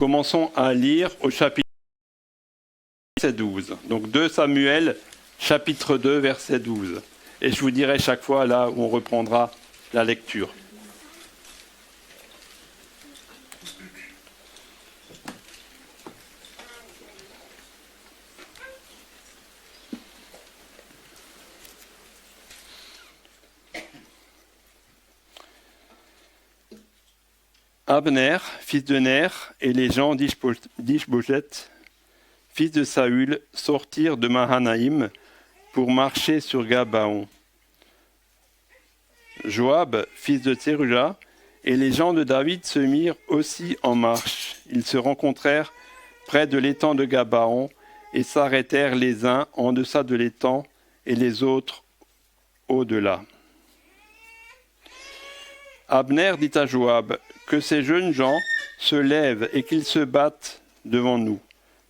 Commençons à lire au chapitre 12. Donc 2 Samuel, chapitre 2, verset 12. Et je vous dirai chaque fois là où on reprendra la lecture. Abner, fils de Ner, et les gens d'Ishbosheth, fils de Saül, sortirent de Mahanaïm pour marcher sur Gabaon. Joab, fils de Tseruja, et les gens de David se mirent aussi en marche. Ils se rencontrèrent près de l'étang de Gabaon et s'arrêtèrent les uns en deçà de l'étang et les autres au-delà. Abner dit à Joab, que ces jeunes gens se lèvent et qu'ils se battent devant nous.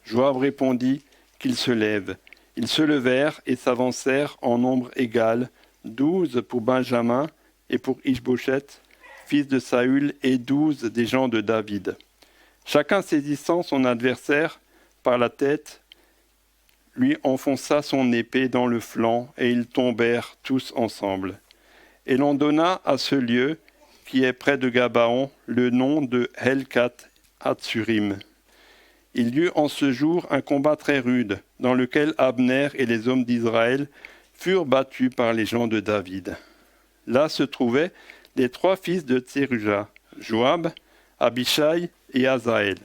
Joab répondit qu'ils se lèvent. Ils se levèrent et s'avancèrent en nombre égal, 12 pour Benjamin et pour Ishbosheth, fils de Saül, et 12 des gens de David. Chacun saisissant son adversaire par la tête, lui enfonça son épée dans le flanc, et ils tombèrent tous ensemble. Et l'on donna à ce lieu, qui est près de Gabaon, le nom de Helkat Hatsurim. Il y eut en ce jour un combat très rude, dans lequel Abner et les hommes d'Israël furent battus par les gens de David. Là se trouvaient les 3 fils de Tseruja, Joab, Abishai et Azaël.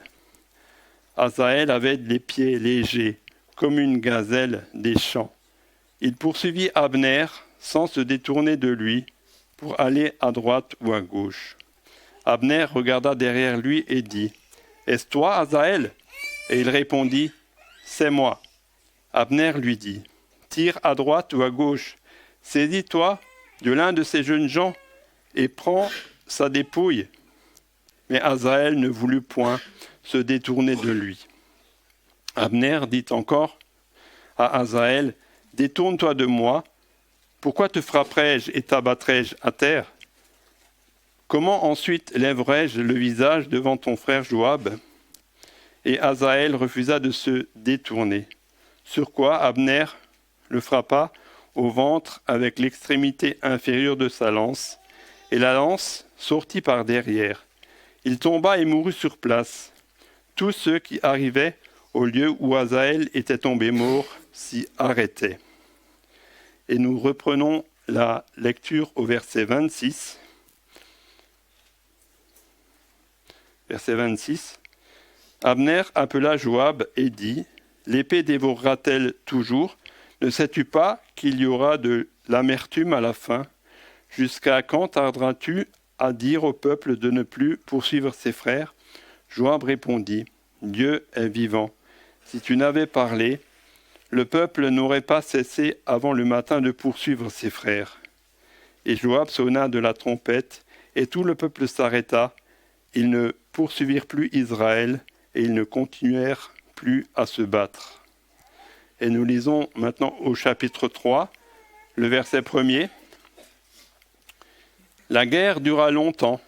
Azaël avait les pieds légers, comme une gazelle des champs. Il poursuivit Abner sans se détourner de lui, pour aller à droite ou à gauche. Abner regarda derrière lui et dit, « Est-ce toi, Azaël ?» Et il répondit, « C'est moi. » Abner lui dit, « Tire à droite ou à gauche, saisis-toi de l'un de ces jeunes gens et prends sa dépouille. » Mais Azaël ne voulut point se détourner de lui. Abner dit encore à Azaël, « Détourne-toi de moi. Pourquoi te frapperais-je et t'abattrais-je à terre? Comment ensuite lèverais-je le visage devant ton frère Joab ?» Et Azaël refusa de se détourner. Sur quoi Abner le frappa au ventre avec l'extrémité inférieure de sa lance, et la lance sortit par derrière. Il tomba et mourut sur place. Tous ceux qui arrivaient au lieu où Azaël était tombé mort s'y arrêtaient. Et nous reprenons la lecture au verset 26. Verset 26. Abner appela Joab et dit, « L'épée dévorera-t-elle toujours? Ne sais-tu pas qu'il y aura de l'amertume à la fin? Jusqu'à quand tarderas-tu à dire au peuple de ne plus poursuivre ses frères ?» Joab répondit, « Dieu est vivant. Si tu n'avais parlé, le peuple n'aurait pas cessé avant le matin de poursuivre ses frères. » Et Joab sonna de la trompette, et tout le peuple s'arrêta. Ils ne poursuivirent plus Israël, et ils ne continuèrent plus à se battre. Et nous lisons maintenant au chapitre 3, le verset 1er. La guerre dura longtemps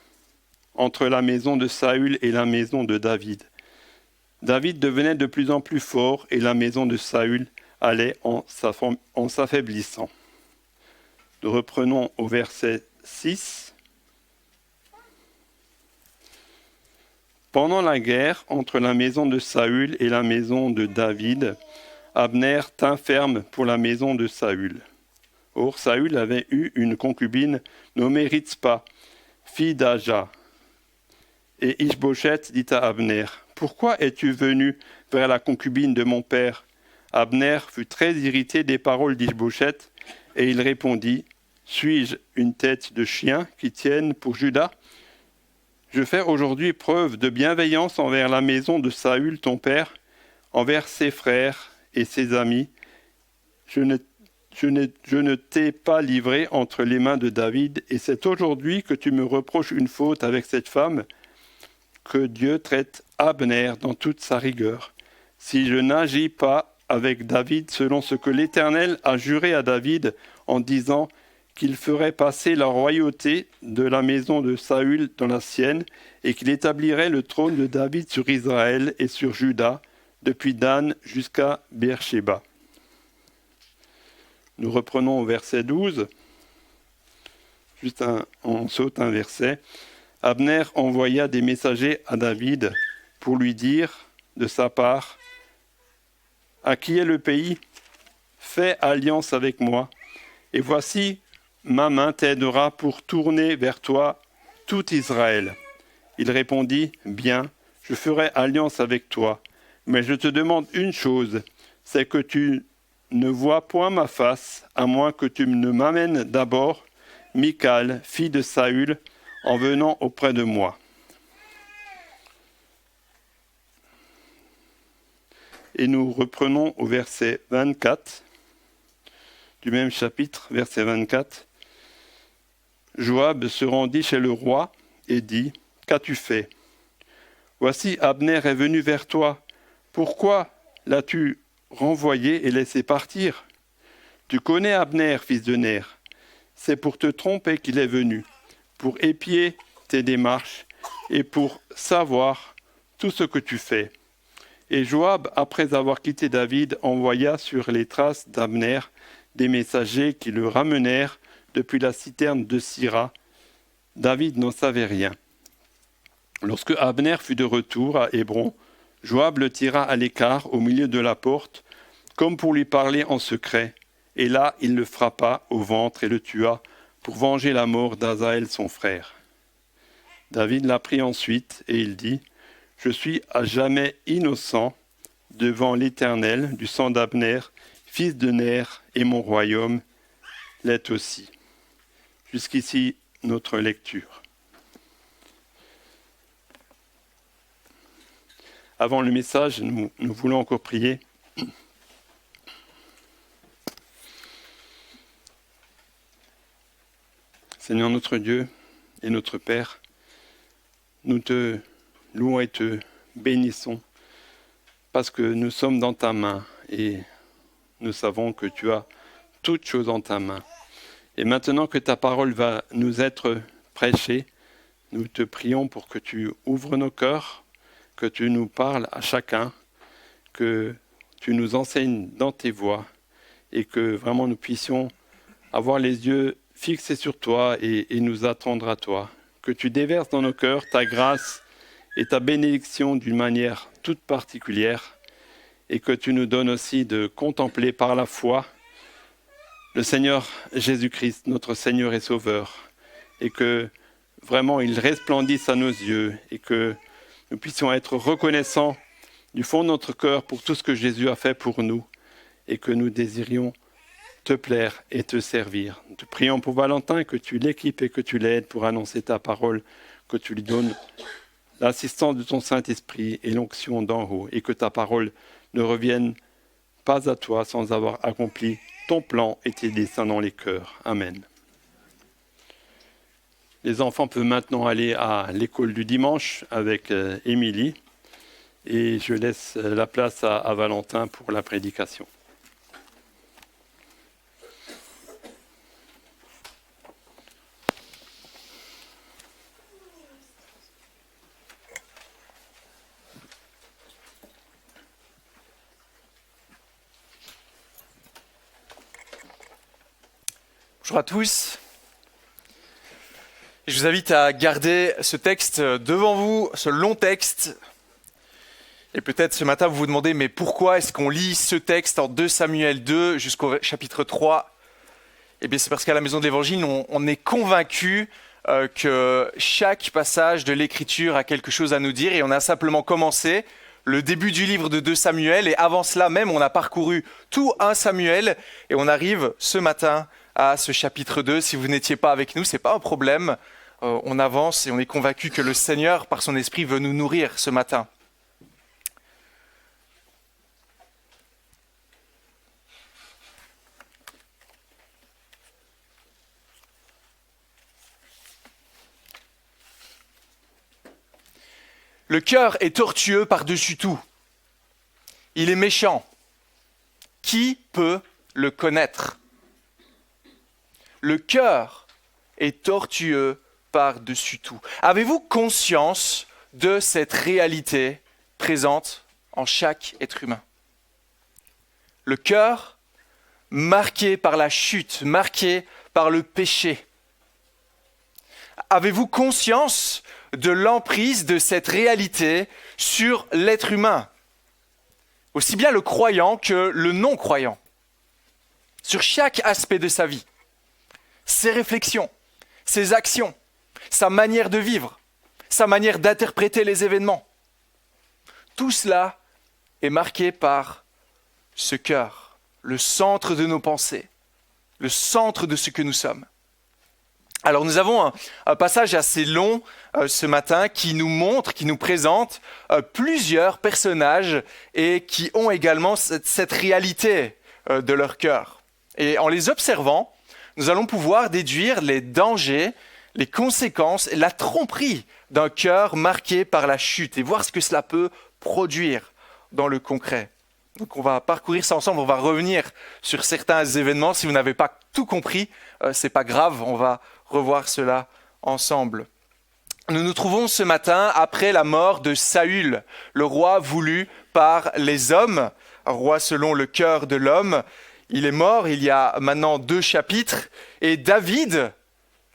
entre la maison de Saül et la maison de David. David devenait de plus en plus fort et la maison de Saül allait en s'affaiblissant. Nous reprenons au verset 6. Pendant la guerre entre la maison de Saül et la maison de David, Abner tint ferme pour la maison de Saül. Or, Saül avait eu une concubine nommée Ritzpa, fille d'Aja. Et Ishbosheth dit à Abner, « Pourquoi es-tu venu vers la concubine de mon père ?» Abner fut très irrité des paroles d'Ishbosheth, et il répondit, « Suis-je une tête de chien qui tienne pour Juda? Je fais aujourd'hui preuve de bienveillance envers la maison de Saül, ton père, envers ses frères et ses amis. Je ne t'ai pas livré entre les mains de David, et c'est aujourd'hui que tu me reproches une faute avec cette femme. Que Dieu traite Abner dans toute sa rigueur. Si je n'agis pas avec David selon ce que l'Éternel a juré à David en disant qu'il ferait passer la royauté de la maison de Saül dans la sienne, et qu'il établirait le trône de David sur Israël et sur Juda, depuis Dan jusqu'à Beersheba. Nous reprenons au verset 12. On saute un verset. Abner envoya des messagers à David pour lui dire de sa part: « À qui est le pays ? Fais alliance avec moi, et voici, ma main t'aidera pour tourner vers toi tout Israël. » Il répondit: « Bien, je ferai alliance avec toi, mais je te demande une chose, c'est que tu ne vois point ma face, à moins que tu ne m'amènes d'abord Michal, fille de Saül, en venant auprès de moi. » Et nous reprenons au verset 24 du même chapitre, verset 24. Joab se rendit chez le roi et dit: « Qu'as-tu fait ? Voici Abner est venu vers toi. Pourquoi l'as-tu renvoyé et laissé partir ? Tu connais Abner, fils de Ner. C'est pour te tromper qu'il est venu, pour épier tes démarches et pour savoir tout ce que tu fais. » Et Joab, après avoir quitté David, envoya sur les traces d'Abner des messagers qui le ramenèrent depuis la citerne de Sira. David n'en savait rien. Lorsque Abner fut de retour à Hébron, Joab le tira à l'écart au milieu de la porte, comme pour lui parler en secret. Et là, il le frappa au ventre et le tua pour venger la mort d'Asaël son frère. David l'apprit ensuite et il dit: « Je suis à jamais innocent devant l'Éternel du sang d'Abner, fils de Ner, et mon royaume l'est aussi. » Jusqu'ici, notre lecture. Avant le message, nous voulons encore prier. Seigneur notre Dieu et notre Père, nous te louons et te bénissons parce que nous sommes dans ta main et nous savons que tu as toutes choses en ta main. Et maintenant que ta parole va nous être prêchée, nous te prions pour que tu ouvres nos cœurs, que tu nous parles à chacun, que tu nous enseignes dans tes voies et que vraiment nous puissions avoir les yeux fixés sur toi et nous attendre à toi. Que tu déverses dans nos cœurs ta grâce et ta bénédiction d'une manière toute particulière et que tu nous donnes aussi de contempler par la foi le Seigneur Jésus-Christ, notre Seigneur et Sauveur, et que vraiment il resplendisse à nos yeux et que nous puissions être reconnaissants du fond de notre cœur pour tout ce que Jésus a fait pour nous et que nous désirions te plaire et te servir. Nous te prions pour Valentin, que tu l'équipes et que tu l'aides pour annoncer ta parole, que tu lui donnes l'assistance de ton Saint-Esprit et l'onction d'en haut, et que ta parole ne revienne pas à toi sans avoir accompli ton plan et tes desseins dans les cœurs. Amen. Les enfants peuvent maintenant aller à l'école du dimanche avec Émilie et je laisse la place à Valentin pour la prédication. Bonjour à tous. Je vous invite à garder ce texte devant vous, ce long texte. Et peut-être ce matin vous vous demandez, mais pourquoi est-ce qu'on lit ce texte en 2 Samuel 2 jusqu'au chapitre 3 ? Eh bien c'est parce qu'à la Maison de l'Évangile, on est convaincu que chaque passage de l'Écriture a quelque chose à nous dire et on a simplement commencé le début du livre de 2 Samuel et avant cela même, on a parcouru tout 1 Samuel et on arrive ce matin à ce chapitre 2. Si vous n'étiez pas avec nous, ce n'est pas un problème. On avance et on est convaincu que le Seigneur, par son esprit, veut nous nourrir ce matin. Le cœur est tortueux par-dessus tout. Il est méchant. Qui peut le connaître ? le cœur est tortueux par-dessus tout. Avez-vous conscience de cette réalité présente en chaque être humain? Le cœur marqué par la chute, marqué par le péché. Avez-vous conscience de l'emprise de cette réalité sur l'être humain, aussi bien le croyant que le non-croyant, sur chaque aspect de sa vie, ses réflexions, ses actions, sa manière de vivre, sa manière d'interpréter les événements. Tout cela est marqué par ce cœur, le centre de nos pensées, le centre de ce que nous sommes. Alors nous avons un passage assez long ce matin qui nous montre, qui nous présente plusieurs personnages et qui ont également cette réalité de leur cœur. Et en les observant, nous allons pouvoir déduire les dangers, les conséquences et la tromperie d'un cœur marqué par la chute et voir ce que cela peut produire dans le concret. Donc on va parcourir ça ensemble, on va revenir sur certains événements. Si vous n'avez pas tout compris, c'est pas grave, on va revoir cela ensemble. Nous nous trouvons ce matin après la mort de Saül, le roi voulu par les hommes, un roi selon le cœur de l'homme. Il est mort il y a maintenant 2 chapitres, et David,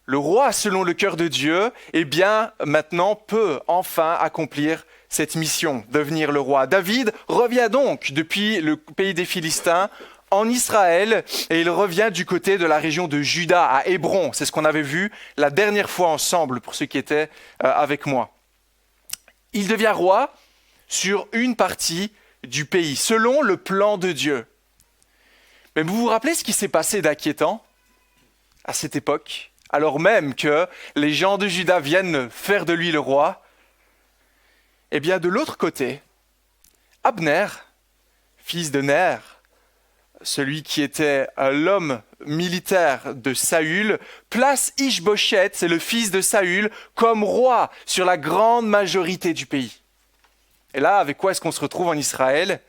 le roi selon le cœur de Dieu, eh bien maintenant peut enfin accomplir cette mission, devenir le roi. David revient donc depuis le pays des Philistins en Israël et il revient du côté de la région de Juda, à Hébron. C'est ce qu'on avait vu la dernière fois ensemble pour ceux qui étaient avec moi. Il devient roi sur une partie du pays, selon le plan de Dieu. Mais vous vous rappelez ce qui s'est passé d'inquiétant à cette époque, alors même que les gens de Juda viennent faire de lui le roi? Eh bien, de l'autre côté, Abner, fils de Ner, celui qui était l'homme militaire de Saül, place Ish-Boshet, c'est le fils de Saül, comme roi sur la grande majorité du pays. Et là, avec quoi est-ce qu'on se retrouve en Israël?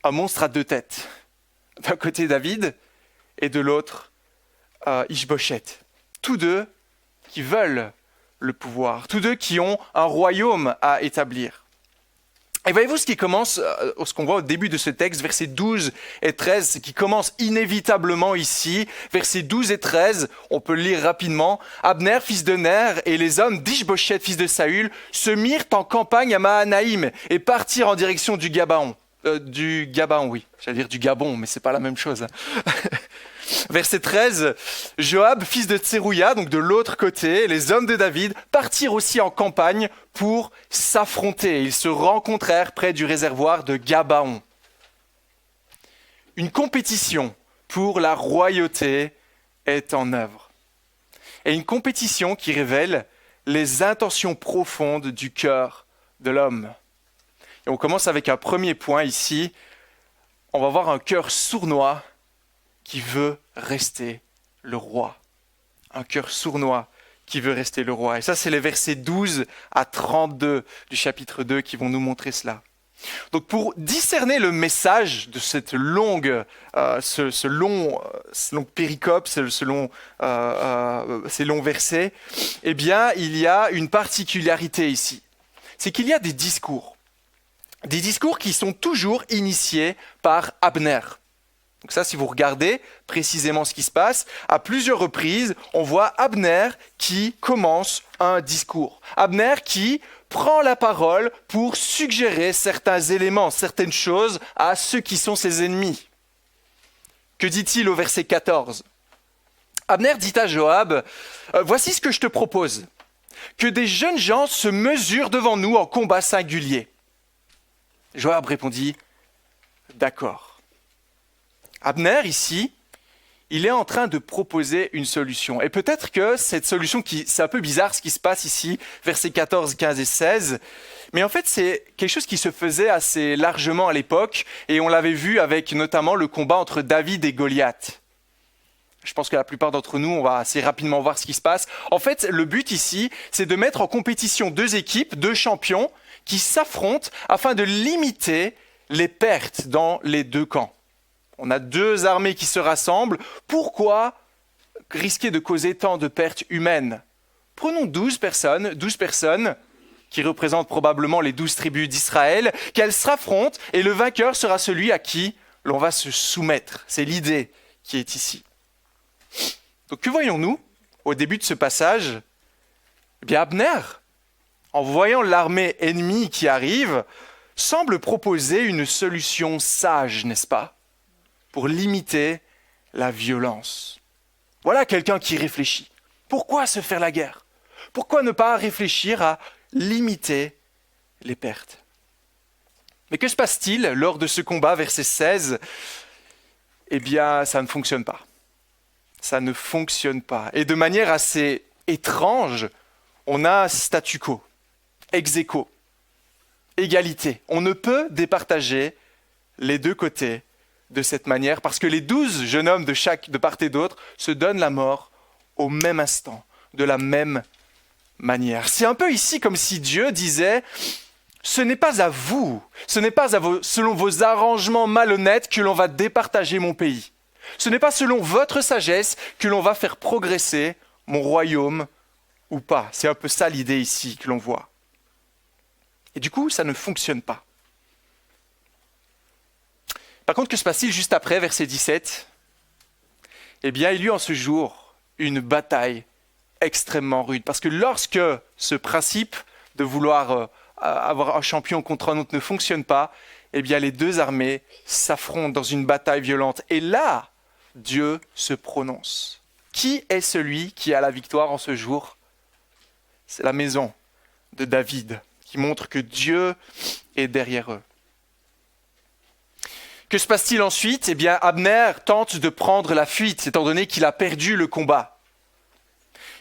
Un monstre à 2 têtes. D'un côté David et de l'autre Ish-Boshet. Tous deux qui veulent le pouvoir, tous deux qui ont un royaume à établir. Et voyez-vous ce qu'on voit au début de ce texte, versets 12 et 13, qui commence inévitablement ici, versets 12 et 13, on peut le lire rapidement. Abner, fils de Ner, et les hommes d'Ish-Boshet, fils de Saül, se mirent en campagne à Mahanaïm et partirent en direction du Gabaon. Du Gabon, mais c'est pas la même chose. Verset 13, Joab, fils de Tserouïa, donc de l'autre côté, les hommes de David, partirent aussi en campagne pour s'affronter. Ils se rencontrèrent près du réservoir de Gabaon. Une compétition pour la royauté est en œuvre. Et une compétition qui révèle les intentions profondes du cœur de l'homme. Et on commence avec un premier point ici. On va voir un cœur sournois qui veut rester le roi. Un cœur sournois qui veut rester le roi. Et ça, c'est les versets 12 à 32 du chapitre 2 qui vont nous montrer cela. Donc pour discerner le message de cette longue péricope, ces longs versets, eh bien, il y a une particularité ici. C'est qu'il y a des discours. Des discours qui sont toujours initiés par Abner. Donc ça, si vous regardez précisément ce qui se passe, à plusieurs reprises, on voit Abner qui commence un discours. Abner qui prend la parole pour suggérer certains éléments, certaines choses à ceux qui sont ses ennemis. Que dit-il au verset 14 ? Abner dit à Joab, « Voici ce que je te propose, que des jeunes gens se mesurent devant nous en combat singulier. » Joab répondit, « D'accord. » Abner, ici, il est en train de proposer une solution. Et peut-être que cette solution, c'est un peu bizarre ce qui se passe ici, versets 14, 15 et 16, mais en fait, c'est quelque chose qui se faisait assez largement à l'époque, et on l'avait vu avec notamment le combat entre David et Goliath. Je pense que la plupart d'entre nous, on va assez rapidement voir ce qui se passe. En fait, le but ici, c'est de mettre en compétition 2 équipes, 2 champions, qui s'affrontent afin de limiter les pertes dans les 2 camps. On a 2 armées qui se rassemblent. Pourquoi risquer de causer tant de pertes humaines? Prenons 12 personnes qui représentent probablement les 12 tribus d'Israël, qu'elles s'affrontent et le vainqueur sera celui à qui l'on va se soumettre. C'est l'idée qui est ici. Donc que voyons-nous au début de ce passage? Eh bien Abner, en voyant l'armée ennemie qui arrive, semble proposer une solution sage, n'est-ce pas? Pour limiter la violence. Voilà quelqu'un qui réfléchit. Pourquoi se faire la guerre? Pourquoi ne pas réfléchir à limiter les pertes? Mais que se passe-t-il lors de ce combat, verset 16? Eh bien, ça ne fonctionne pas. Ça ne fonctionne pas. Et de manière assez étrange, on a statu quo, ex aequo, égalité. On ne peut départager les deux côtés de cette manière parce que les 12 jeunes hommes de part et d'autre se donnent la mort au même instant, de la même manière. C'est un peu ici comme si Dieu disait: ce n'est pas à vous, ce n'est pas selon vos arrangements malhonnêtes que l'on va départager mon pays. Ce n'est pas selon votre sagesse que l'on va faire progresser mon royaume ou pas. C'est un peu ça l'idée ici que l'on voit. Et du coup, ça ne fonctionne pas. Par contre, que se passe-t-il juste après, verset 17? Eh bien, il y eut en ce jour une bataille extrêmement rude. Parce que lorsque ce principe de vouloir avoir un champion contre un autre ne fonctionne pas, eh bien, les deux armées s'affrontent dans une bataille violente. Et là, Dieu se prononce. Qui est celui qui a la victoire en ce jour? C'est la maison de David qui montre que Dieu est derrière eux. Que se passe-t-il ensuite? Eh bien, Abner tente de prendre la fuite, étant donné qu'il a perdu le combat.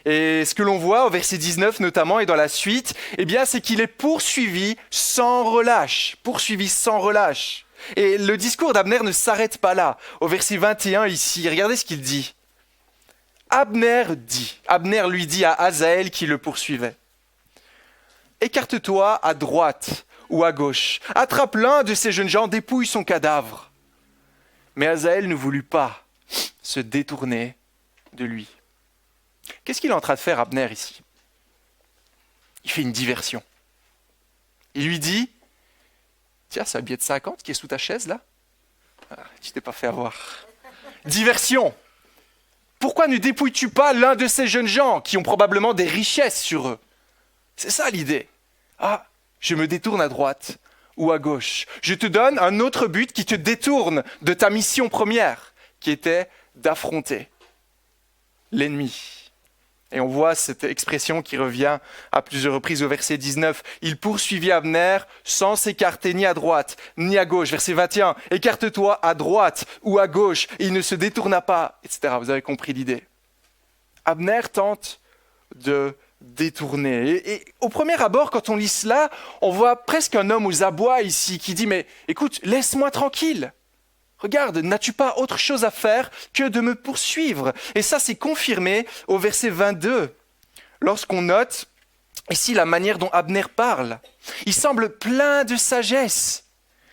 Et ce que l'on voit au verset 19 notamment et dans la suite, eh bien, c'est qu'il est poursuivi sans relâche. Poursuivi sans relâche. Et le discours d'Abner ne s'arrête pas là. Au verset 21 ici, regardez ce qu'il dit. Abner lui dit à Asaël qui le poursuivait: écarte-toi à droite ou à gauche, attrape l'un de ces jeunes gens, dépouille son cadavre. Mais Asaël ne voulut pas se détourner de lui. Qu'est-ce qu'il est en train de faire, Abner, ici? Il fait une diversion. Il lui dit: tiens, c'est un billet de 50 qui est sous ta chaise, là? Tu t'es pas fait avoir. Diversion! Pourquoi ne dépouilles-tu pas l'un de ces jeunes gens qui ont probablement des richesses sur eux? C'est ça l'idée. Ah, je me détourne à droite ou à gauche. Je te donne un autre but qui te détourne de ta mission première, qui était d'affronter l'ennemi. Et on voit cette expression qui revient à plusieurs reprises au verset 19. Il poursuivit Abner sans s'écarter ni à droite ni à gauche. Verset 21, écarte-toi à droite ou à gauche. Et il ne se détourna pas, etc. Vous avez compris l'idée. Abner tente de détourner. Et au premier abord, quand on lit cela, on voit presque un homme aux abois ici qui dit: mais écoute, laisse-moi tranquille. Regarde, n'as-tu pas autre chose à faire que de me poursuivre? Et ça, c'est confirmé au verset 22, lorsqu'on note ici la manière dont Abner parle. Il semble plein de sagesse.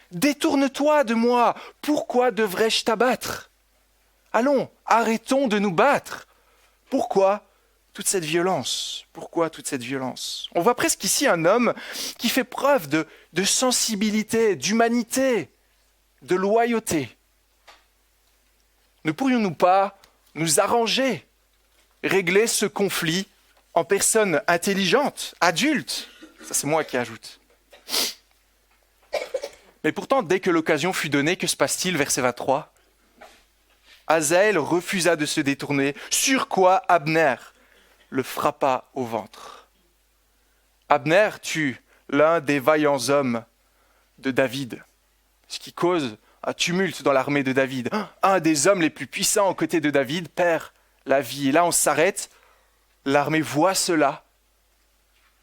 Détourne-toi de moi. Pourquoi devrais-je t'abattre? Allons, arrêtons de nous battre. Pourquoi toute cette violence? Pourquoi toute cette violence? On voit presque ici un homme qui fait preuve de sensibilité, d'humanité, de loyauté. Ne pourrions-nous pas nous arranger, régler ce conflit en personnes intelligentes, adultes? Ça, c'est moi qui ajoute. Mais pourtant, dès que l'occasion fut donnée, que se passe-t-il? Verset 23. Asaël refusa de se détourner, sur quoi Abner le frappa au ventre. Abner tue l'un des vaillants hommes de David, ce qui cause un tumulte dans l'armée de David. Un des hommes les plus puissants aux côtés de David perd la vie. Et là, on s'arrête. L'armée voit cela.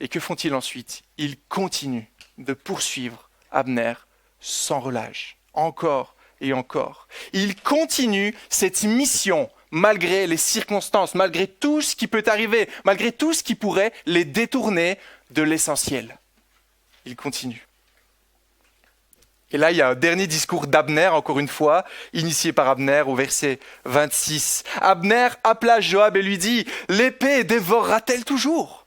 Et que font-ils ensuite? Ils continuent de poursuivre Abner sans relâche. Encore et encore. Ils continuent cette mission malgré les circonstances, malgré tout ce qui peut arriver, malgré tout ce qui pourrait les détourner de l'essentiel. Ils continuent. Et là, il y a un dernier discours d'Abner, encore une fois, initié par Abner au verset 26. Abner appela Joab et lui dit « L'épée dévorera-t-elle toujours ?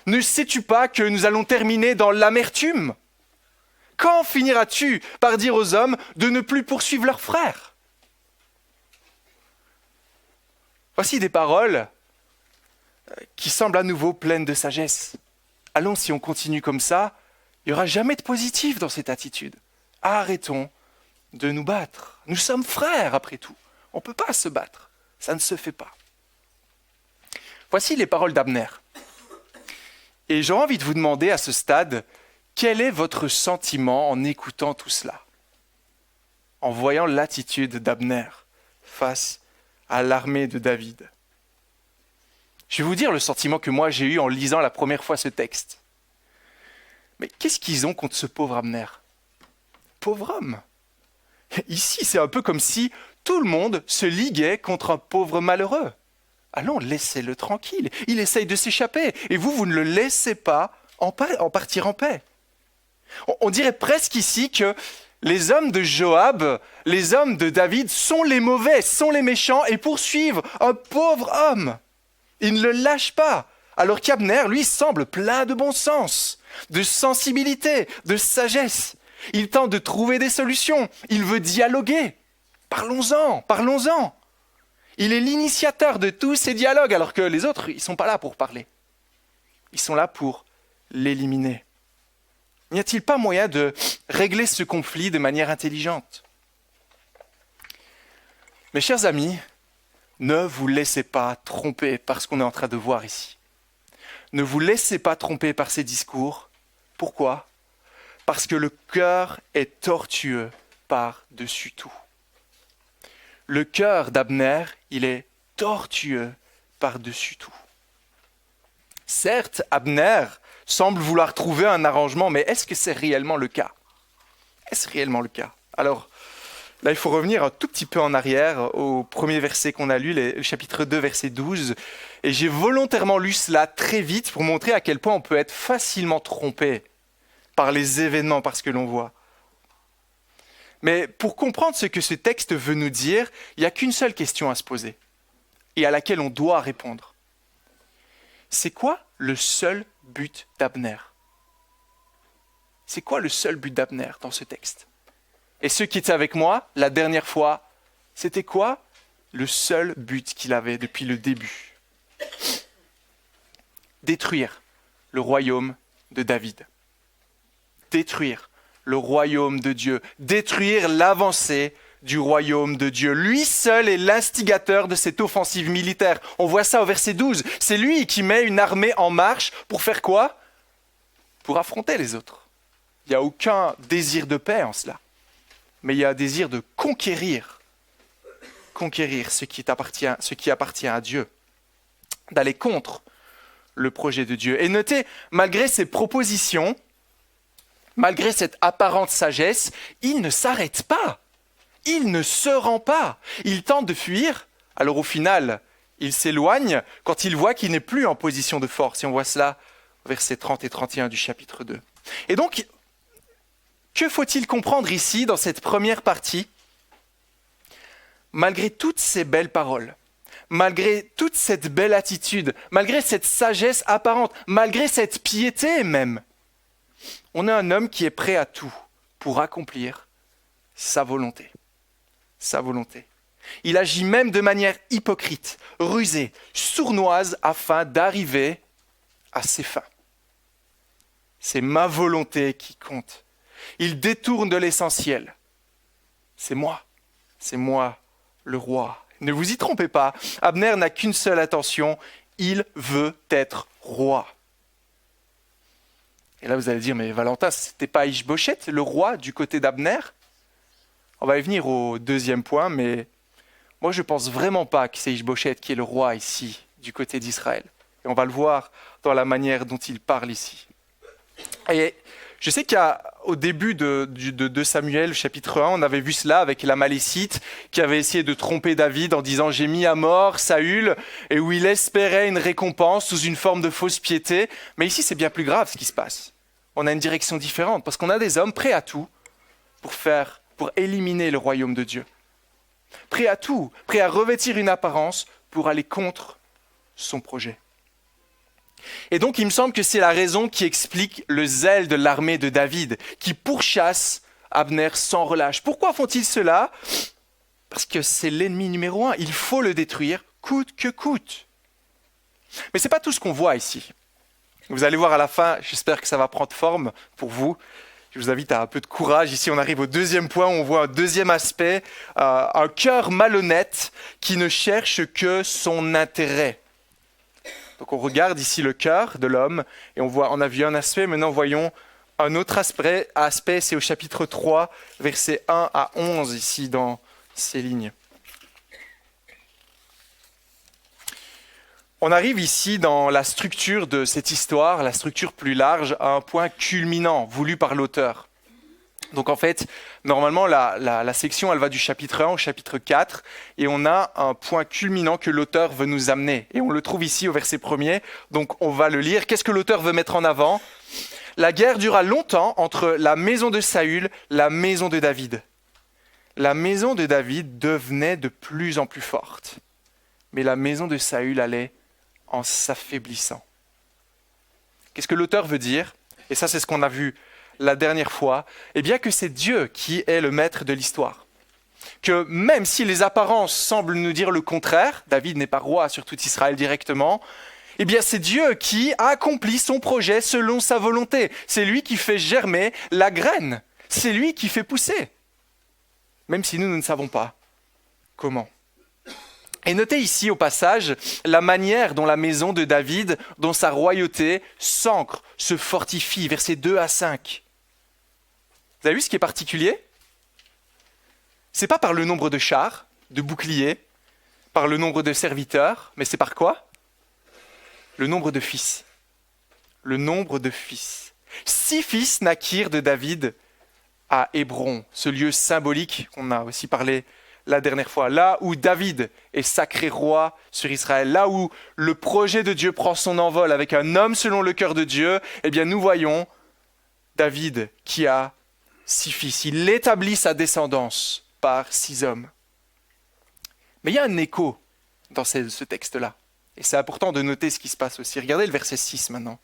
Ne sais-tu pas que nous allons terminer dans l'amertume ? Quand finiras-tu par dire aux hommes de ne plus poursuivre leurs frères ?» Voici des paroles qui semblent à nouveau pleines de sagesse. Allons, si on continue comme ça, il n'y aura jamais de positif dans cette attitude. Arrêtons de nous battre. Nous sommes frères, après tout. On ne peut pas se battre. Ça ne se fait pas. Voici les paroles d'Abner. Et j'ai envie de vous demander à ce stade, quel est votre sentiment en écoutant tout cela ? En voyant l'attitude d'Abner face à l'armée de David. Je vais vous dire le sentiment que moi j'ai eu en lisant la première fois ce texte. Mais qu'est-ce qu'ils ont contre ce pauvre Abner ? Pauvre homme. Ici, c'est un peu comme si tout le monde se liguait contre un pauvre malheureux. Allons, laissez-le tranquille. Il essaye de s'échapper. Et vous ne le laissez pas en partir en paix. On dirait presque ici que les hommes de Joab, les hommes de David sont les mauvais, sont les méchants et poursuivent un pauvre homme. Ils ne le lâchent pas. Alors qu'Abner, lui, semble plein de bon sens, de sensibilité, de sagesse. Il tente de trouver des solutions. Il veut dialoguer. Parlons-en, parlons-en. Il est l'initiateur de tous ces dialogues, alors que les autres, ils ne sont pas là pour parler. Ils sont là pour l'éliminer. N'y a-t-il pas moyen de régler ce conflit de manière intelligente ? Mes chers amis, ne vous laissez pas tromper par ce qu'on est en train de voir ici. Ne vous laissez pas tromper par ces discours. Pourquoi ? Parce que le cœur est tortueux par-dessus tout. Le cœur d'Abner, il est tortueux par-dessus tout. Certes, Abner semble vouloir trouver un arrangement, mais est-ce que c'est réellement le cas ? Est-ce réellement le cas ? Alors, là, il faut revenir un tout petit peu en arrière au premier verset qu'on a lu, le chapitre 2, verset 12. Et j'ai volontairement lu cela très vite pour montrer à quel point on peut être facilement trompé par les événements, par ce que l'on voit. Mais pour comprendre ce que ce texte veut nous dire, il n'y a qu'une seule question à se poser et à laquelle on doit répondre. C'est quoi le seul but d'Abner ? C'est quoi le seul but d'Abner dans ce texte ? Et ceux qui étaient avec moi, la dernière fois, c'était quoi le seul but qu'il avait depuis le début ? Détruire le royaume de David. Détruire le royaume de Dieu. Détruire l'avancée du royaume de Dieu. Lui seul est l'instigateur de cette offensive militaire. On voit ça au verset 12. C'est lui qui met une armée en marche pour faire quoi ? Pour affronter les autres. Il n'y a aucun désir de paix en cela. Mais il y a un désir de conquérir ce qui appartient à Dieu, d'aller contre le projet de Dieu. Et notez, malgré ces propositions, malgré cette apparente sagesse, il ne s'arrête pas, il ne se rend pas, il tente de fuir, alors au final, il s'éloigne quand il voit qu'il n'est plus en position de force. Et on voit cela au versets 30 et 31 du chapitre 2. Et donc, que faut-il comprendre ici, dans cette première partie ? Malgré toutes ces belles paroles, malgré toute cette belle attitude, malgré cette sagesse apparente, malgré cette piété même, on a un homme qui est prêt à tout pour accomplir sa volonté. Sa volonté. Il agit même de manière hypocrite, rusée, sournoise afin d'arriver à ses fins. C'est ma volonté qui compte. Il détourne de l'essentiel. C'est moi le roi. Ne vous y trompez pas, Abner n'a qu'une seule intention, il veut être roi. Et là vous allez dire, mais Valentin, c'était pas Ish-Bosheth, le roi du côté d'Abner ? On va y venir au deuxième point, mais moi je pense vraiment pas que c'est Ish-Bosheth qui est le roi ici, du côté d'Israël. Et on va le voir dans la manière dont il parle ici. Et je sais qu'au début de Samuel, chapitre 1, on avait vu cela avec l'Amalécite qui avait essayé de tromper David en disant « J'ai mis à mort Saül » et où il espérait une récompense sous une forme de fausse piété. Mais ici, c'est bien plus grave ce qui se passe. On a une direction différente parce qu'on a des hommes prêts à tout pour éliminer le royaume de Dieu. Prêt à tout, prêt à revêtir une apparence pour aller contre son projet. Et donc, il me semble que c'est la raison qui explique le zèle de l'armée de David, qui pourchasse Abner sans relâche. Pourquoi font-ils cela ? Parce que c'est l'ennemi numéro 1. Il faut le détruire, coûte que coûte. Mais ce n'est pas tout ce qu'on voit ici. Vous allez voir à la fin, j'espère que ça va prendre forme pour vous. Je vous invite à un peu de courage. Ici, on arrive au deuxième point, on voit un deuxième aspect, un cœur malhonnête qui ne cherche que son intérêt. Donc on regarde ici le cœur de l'homme et on a vu un aspect, maintenant voyons un autre aspect, c'est au chapitre 3, versets 1 à 11 ici dans ces lignes. On arrive ici dans la structure de cette histoire, la structure plus large, à un point culminant voulu par l'auteur. Donc en fait, normalement, la section, elle va du chapitre 1 au chapitre 4, et on a un point culminant que l'auteur veut nous amener. Et on le trouve ici au verset 1er, donc on va le lire. Qu'est-ce que l'auteur veut mettre en avant ? La guerre dura longtemps entre la maison de Saül, la maison de David. La maison de David devenait de plus en plus forte, mais la maison de Saül allait en s'affaiblissant. Qu'est-ce que l'auteur veut dire ? Et ça, c'est ce qu'on a vu la dernière fois, eh bien que c'est Dieu qui est le maître de l'histoire. Que même si les apparences semblent nous dire le contraire, David n'est pas roi sur tout Israël directement, eh bien c'est Dieu qui a accompli son projet selon sa volonté. C'est lui qui fait germer la graine. C'est lui qui fait pousser. Même si nous ne savons pas comment. Et notez ici au passage la manière dont la maison de David, dont sa royauté s'ancre, se fortifie, versets 2 à 5. Vous avez vu ce qui est particulier ? C'est pas par le nombre de chars, de boucliers, par le nombre de serviteurs, mais c'est par quoi ? Le nombre de fils. Le nombre de fils. 6 fils naquirent de David à Hébron, ce lieu symbolique qu'on a aussi parlé la dernière fois, là où David est sacré roi sur Israël, là où le projet de Dieu prend son envol avec un homme selon le cœur de Dieu, eh bien nous voyons David qui a 6 fils. Il établit sa descendance par 6 hommes. Mais il y a un écho dans ce texte-là. Et c'est important de noter ce qui se passe aussi. Regardez le verset 6 maintenant.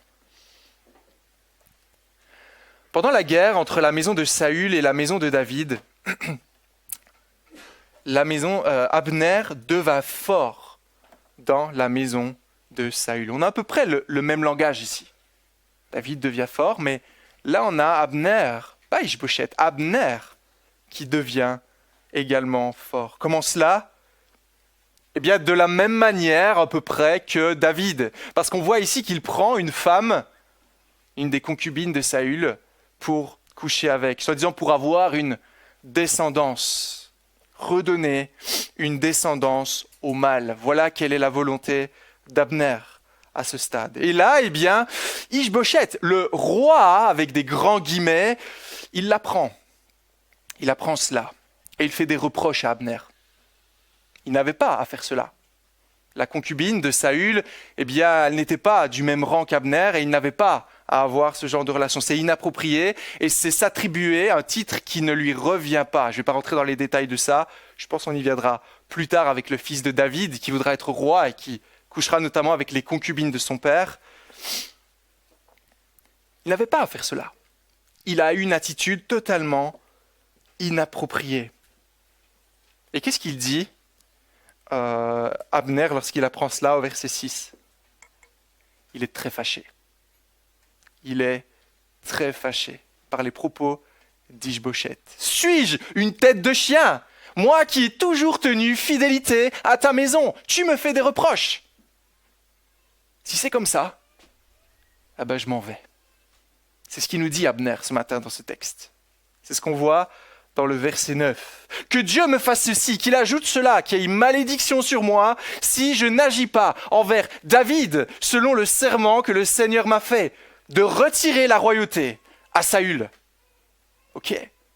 Pendant la guerre entre la maison de Saül et la maison de David, Abner devint fort dans la maison de Saül. On a à peu près le même langage ici. David devient fort, mais là on a Abner, pas Ish-Bosheth, Abner qui devient également fort. Comment cela ? Eh bien de la même manière à peu près que David. Parce qu'on voit ici qu'il prend une femme, une des concubines de Saül, pour coucher avec, soi-disant pour avoir une descendance. Redonner une descendance au mâle. Voilà quelle est la volonté d'Abner à ce stade. Et là, eh bien, Ish-Bosheth, le roi, avec des grands guillemets, il l'apprend. Il apprend cela. Et il fait des reproches à Abner. Il n'avait pas à faire cela. La concubine de Saül, eh bien, elle n'était pas du même rang qu'Abner et il n'avait pas à avoir ce genre de relation. C'est inapproprié et c'est s'attribuer un titre qui ne lui revient pas. Je ne vais pas rentrer dans les détails de ça. Je pense qu'on y viendra plus tard avec le fils de David qui voudra être roi et qui couchera notamment avec les concubines de son père. Il n'avait pas à faire cela. Il a eu une attitude totalement inappropriée. Et qu'est-ce qu'il dit Abner lorsqu'il apprend cela au verset 6 ? Il est très fâché. Il est très fâché par les propos d'Ish-Bosheth. Suis-je une tête de chien ? Moi qui ai toujours tenu fidélité à ta maison, tu me fais des reproches. Si c'est comme ça, eh ben je m'en vais. C'est ce qu'il nous dit Abner ce matin dans ce texte. C'est ce qu'on voit dans le verset 9. Que Dieu me fasse ceci, qu'il ajoute cela, qu'il y ait une malédiction sur moi, si je n'agis pas envers David, selon le serment que le Seigneur m'a fait, de retirer la royauté à Saül. Ok,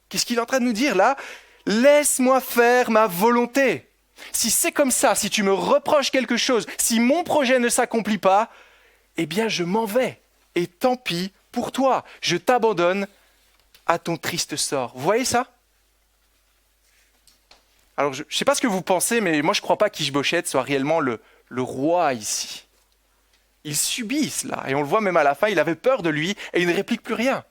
qu'est-ce qu'il est en train de nous dire là ? Laisse-moi faire ma volonté. Si c'est comme ça, si tu me reproches quelque chose, si mon projet ne s'accomplit pas, eh bien je m'en vais. Et tant pis pour toi, je t'abandonne à ton triste sort. Vous voyez ça ? Alors, je ne sais pas ce que vous pensez, mais moi, je ne crois pas qu'Ish-Bosheth soit réellement le roi ici. Il subit cela, et on le voit même à la fin, il avait peur de lui, et il ne réplique plus rien.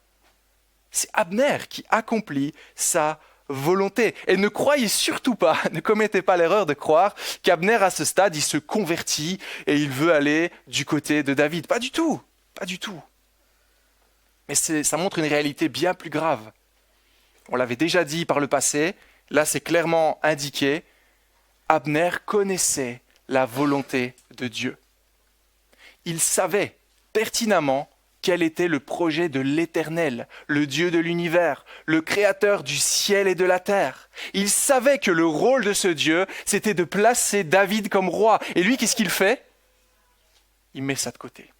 C'est Abner qui accomplit sa volonté. Et ne croyez surtout pas, ne commettez pas l'erreur de croire qu'Abner, à ce stade, il se convertit et il veut aller du côté de David. Pas du tout, pas du tout. Mais ça montre une réalité bien plus grave. On l'avait déjà dit par le passé, là c'est clairement indiqué, Abner connaissait la volonté de Dieu. Il savait pertinemment quel était le projet de l'Éternel, le Dieu de l'univers, le créateur du ciel et de la terre. Il savait que le rôle de ce Dieu, c'était de placer David comme roi. Et lui, qu'est-ce qu'il fait? Il met ça de côté.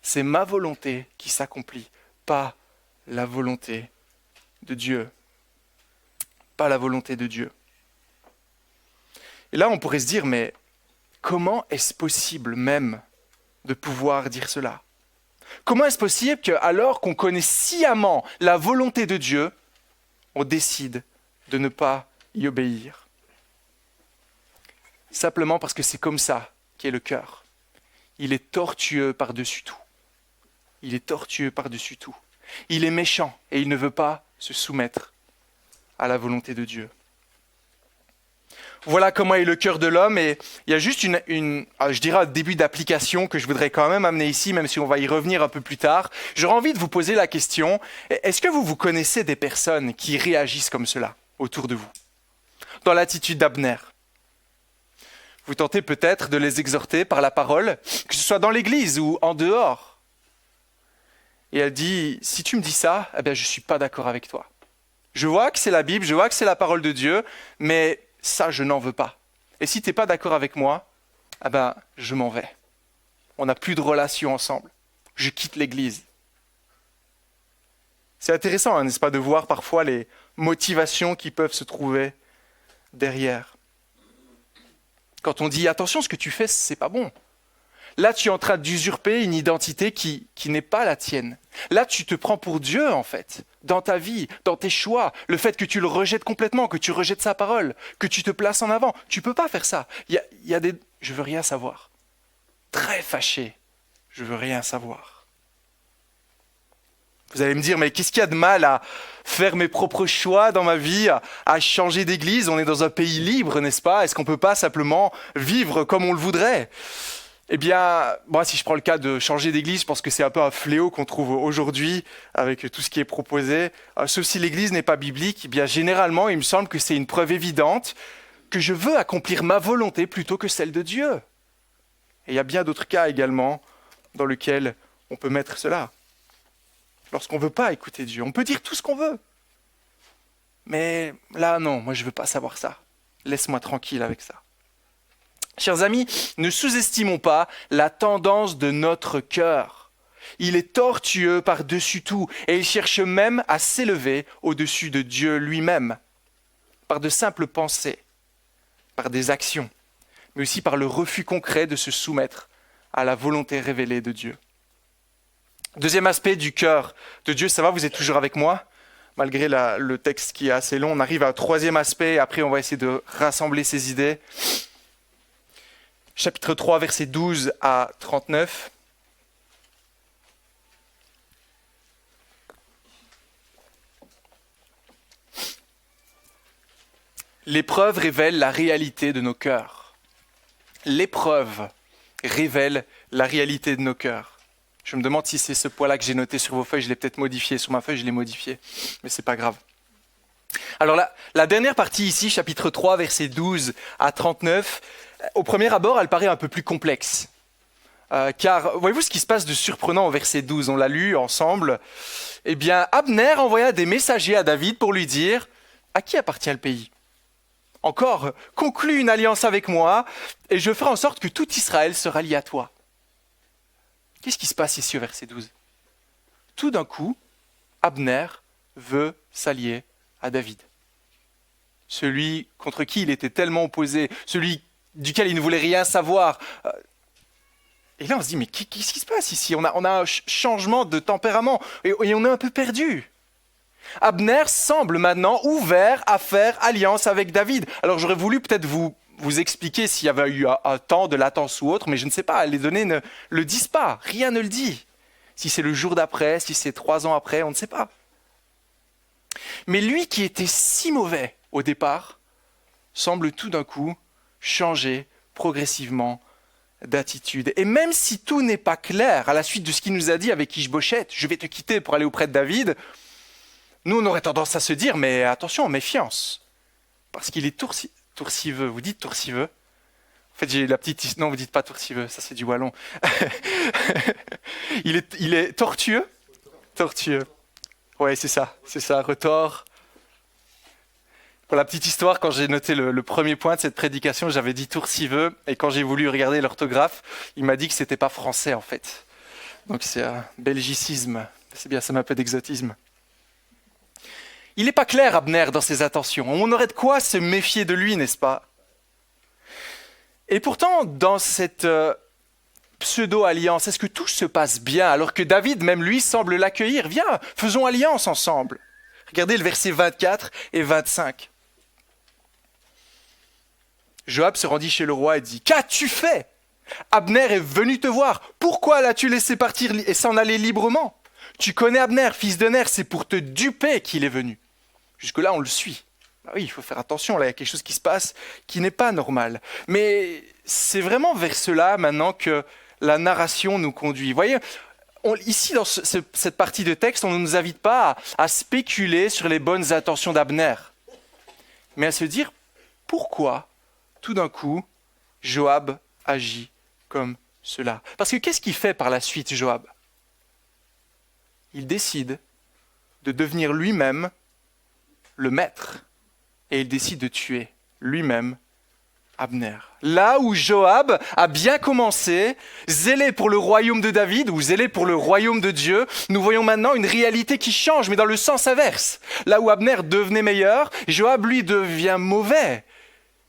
C'est ma volonté qui s'accomplit, pas la volonté de Dieu. Pas la volonté de Dieu. Et là, on pourrait se dire, mais comment est-ce possible même de pouvoir dire cela? Comment est-ce possible qu'alors qu'on connaît sciemment la volonté de Dieu, on décide de ne pas y obéir? Simplement parce que c'est comme ça qu'est le cœur. Il est tortueux par-dessus tout. Il est tortueux par-dessus tout. Il est méchant et il ne veut pas se soumettre à la volonté de Dieu. Voilà comment est le cœur de l'homme, et il y a juste je dirais un début d'application que je voudrais quand même amener ici, même si on va y revenir un peu plus tard. J'aurais envie de vous poser la question, est-ce que vous connaissez des personnes qui réagissent comme cela autour de vous, dans l'attitude d'Abner? Vous tentez peut-être de les exhorter par la parole, que ce soit dans l'église ou en dehors. Et elle dit, si tu me dis ça, eh bien, je ne suis pas d'accord avec toi. Je vois que c'est la Bible, je vois que c'est la parole de Dieu, mais ça, je n'en veux pas. Et si tu n'es pas d'accord avec moi, eh ben, je m'en vais. On n'a plus de relation ensemble. Je quitte l'église. C'est intéressant, hein, n'est-ce pas, de voir parfois les motivations qui peuvent se trouver derrière. Quand on dit, attention, ce que tu fais, c'est pas bon. Là, tu es en train d'usurper une identité qui n'est pas la tienne. Là, tu te prends pour Dieu, en fait, dans ta vie, dans tes choix. Le fait que tu le rejettes complètement, que tu rejettes sa parole, que tu te places en avant. Tu ne peux pas faire ça. Il y a des... Je veux rien savoir. Très fâché. Je veux rien savoir. Vous allez me dire, mais qu'est-ce qu'il y a de mal à faire mes propres choix dans ma vie, à changer d'église? On est dans un pays libre, n'est-ce pas? Est-ce qu'on ne peut pas simplement vivre comme on le voudrait? Eh bien, moi, si je prends le cas de changer d'église, je pense que c'est un peu un fléau qu'on trouve aujourd'hui avec tout ce qui est proposé. Sauf si l'église n'est pas biblique, eh bien, généralement, il me semble que c'est une preuve évidente que je veux accomplir ma volonté plutôt que celle de Dieu. Et il y a bien d'autres cas également dans lesquels on peut mettre cela. Lorsqu'on ne veut pas écouter Dieu, on peut dire tout ce qu'on veut. Mais là, non, moi, je ne veux pas savoir ça. Laisse-moi tranquille avec ça. Chers amis, ne sous-estimons pas la tendance de notre cœur. Il est tortueux par-dessus tout et il cherche même à s'élever au-dessus de Dieu lui-même, par de simples pensées, par des actions, mais aussi par le refus concret de se soumettre à la volonté révélée de Dieu. Deuxième aspect du cœur de Dieu, ça va, vous êtes toujours avec moi? Malgré le texte qui est assez long, on arrive à un troisième aspect, après on va essayer de rassembler ces idées. Chapitre 3, versets 12 à 39. L'épreuve révèle la réalité de nos cœurs. L'épreuve révèle la réalité de nos cœurs. Je me demande si c'est ce point-là que j'ai noté sur vos feuilles, je l'ai peut-être modifié. Sur ma feuille, je l'ai modifié, mais c'est pas grave. Alors la dernière partie ici, chapitre 3, versets 12 à 39, au premier abord, elle paraît un peu plus complexe. Car voyez-vous ce qui se passe de surprenant au verset 12? On l'a lu ensemble. Eh bien, Abner envoya des messagers à David pour lui dire « À qui appartient le pays ? Encore, conclus une alliance avec moi et je ferai en sorte que tout Israël se rallie à toi. » Qu'est-ce qui se passe ici au verset 12? Tout d'un coup, Abner veut s'allier à David. Celui contre qui il était tellement opposé, celui duquel il ne voulait rien savoir. Et là, on se dit, mais qu'est-ce qui se passe ici? On a un changement de tempérament et on est un peu perdu. Abner semble maintenant ouvert à faire alliance avec David. Alors j'aurais voulu peut-être vous expliquer s'il y avait eu un temps de latence ou autre, mais je ne sais pas, les données ne le disent pas, rien ne le dit. Si c'est le jour d'après, si c'est 3 ans après, on ne sait pas. Mais lui qui était si mauvais au départ, semble tout d'un coup changer progressivement d'attitude. Et même si tout n'est pas clair à la suite de ce qu'il nous a dit avec Ish-Bosheth, je vais te quitter pour aller auprès de David, nous on aurait tendance à se dire, mais attention, méfiance, parce qu'il est tourciveux. Vous dites tourciveux? En fait, j'ai la petite... Non, vous dites pas tourciveux, ça c'est du wallon. il est tortueux? Tortueux. Ouais, c'est ça, retors. Pour la petite histoire, quand j'ai noté le premier point de cette prédication, j'avais dit tourciveux, et quand j'ai voulu regarder l'orthographe, il m'a dit que c'était pas français en fait. Donc c'est un belgicisme, c'est bien, ça m'a un peu d'exotisme. Il n'est pas clair, Abner, dans ses intentions. On aurait de quoi se méfier de lui, n'est-ce pas? Et pourtant, dans cette pseudo-alliance, est-ce que tout se passe bien, alors que David, même lui, semble l'accueillir? Viens, faisons alliance ensemble. Regardez le verset 24 et 25. Joab se rendit chez le roi et dit « Qu'as-tu fait? Abner est venu te voir. Pourquoi l'as-tu laissé partir et s'en aller librement? Tu connais Abner, fils de Ner, c'est pour te duper qu'il est venu. » Jusque-là, on le suit. Ah oui, il faut faire attention, là, il y a quelque chose qui se passe qui n'est pas normal. Mais c'est vraiment vers cela, maintenant, que la narration nous conduit. Vous voyez, ici, dans cette partie de texte, on ne nous invite pas à spéculer sur les bonnes intentions d'Abner, mais à se dire pourquoi, tout d'un coup, Joab agit comme cela. Parce que qu'est-ce qu'il fait par la suite, Joab? Il décide de devenir lui-même le maître, et il décide de tuer lui-même Abner. Là où Joab a bien commencé, zélé pour le royaume de David ou zélé pour le royaume de Dieu, nous voyons maintenant une réalité qui change, mais dans le sens inverse. Là où Abner devenait meilleur, Joab lui devient mauvais.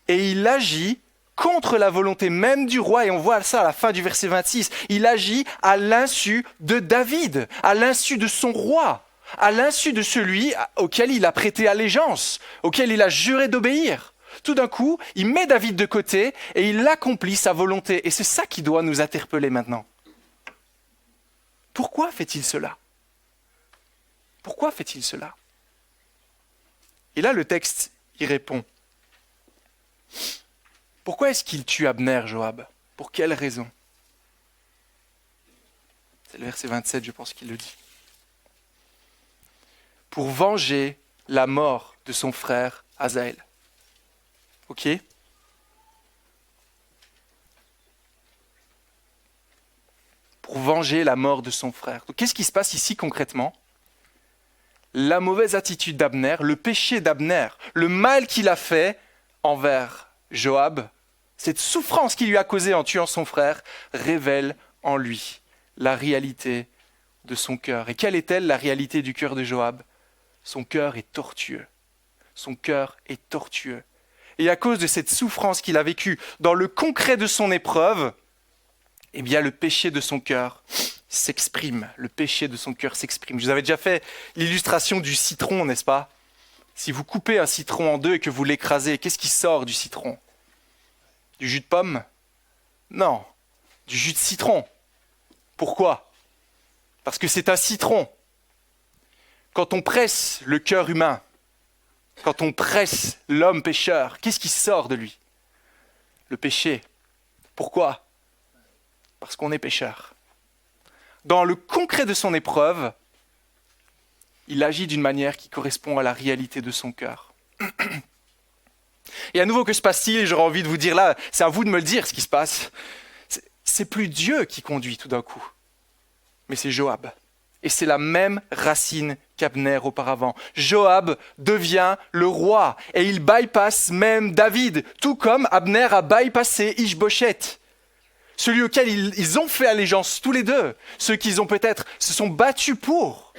Et il agit contre la volonté même du roi, et on voit ça à la fin du verset 26. Il agit à l'insu de David, à l'insu de son roi, à l'insu de celui auquel il a prêté allégeance, auquel il a juré d'obéir. Tout d'un coup, il met David de côté et il accomplit sa volonté. Et c'est ça qui doit nous interpeller maintenant. Pourquoi fait-il cela? Pourquoi fait-il cela? Et là, le texte y répond. Pourquoi est-ce qu'il tue Abner, Joab? Pour quelle raison? C'est le verset 27, je pense qu'il le dit. Pour venger la mort de son frère Azaël. Ok? Pour venger la mort de son frère. Donc, qu'est-ce qui se passe ici concrètement? La mauvaise attitude d'Abner, le péché d'Abner, le mal qu'il a fait envers Joab, cette souffrance qu'il lui a causée en tuant son frère, révèle en lui la réalité de son cœur. Et quelle est-elle, la réalité du cœur de Joab? Son cœur est tortueux. Son cœur est tortueux. Et à cause de cette souffrance qu'il a vécue dans le concret de son épreuve, eh bien le péché de son cœur s'exprime. Le péché de son cœur s'exprime. Je vous avais déjà fait l'illustration du citron, n'est-ce pas? Si vous coupez un citron en deux et que vous l'écrasez, qu'est-ce qui sort du citron? Du jus de pomme? Non, du jus de citron. Pourquoi? Parce que c'est un citron. Quand on presse le cœur humain, quand on presse l'homme pécheur, qu'est-ce qui sort de lui? Le péché. Pourquoi? Parce qu'on est pécheur. Dans le concret de son épreuve, il agit d'une manière qui correspond à la réalité de son cœur. Et à nouveau, que se passe-t-il? J'aurais envie de vous dire là, c'est à vous de me le dire ce qui se passe. C'est plus Dieu qui conduit tout d'un coup, mais c'est Joab. Et c'est la même racine qu'Abner auparavant. Joab devient le roi et il bypasse même David, tout comme Abner a bypassé Ish-Bosheth, celui auquel ils ont fait allégeance tous les deux, ceux qu'ils ont peut-être se sont battus pour.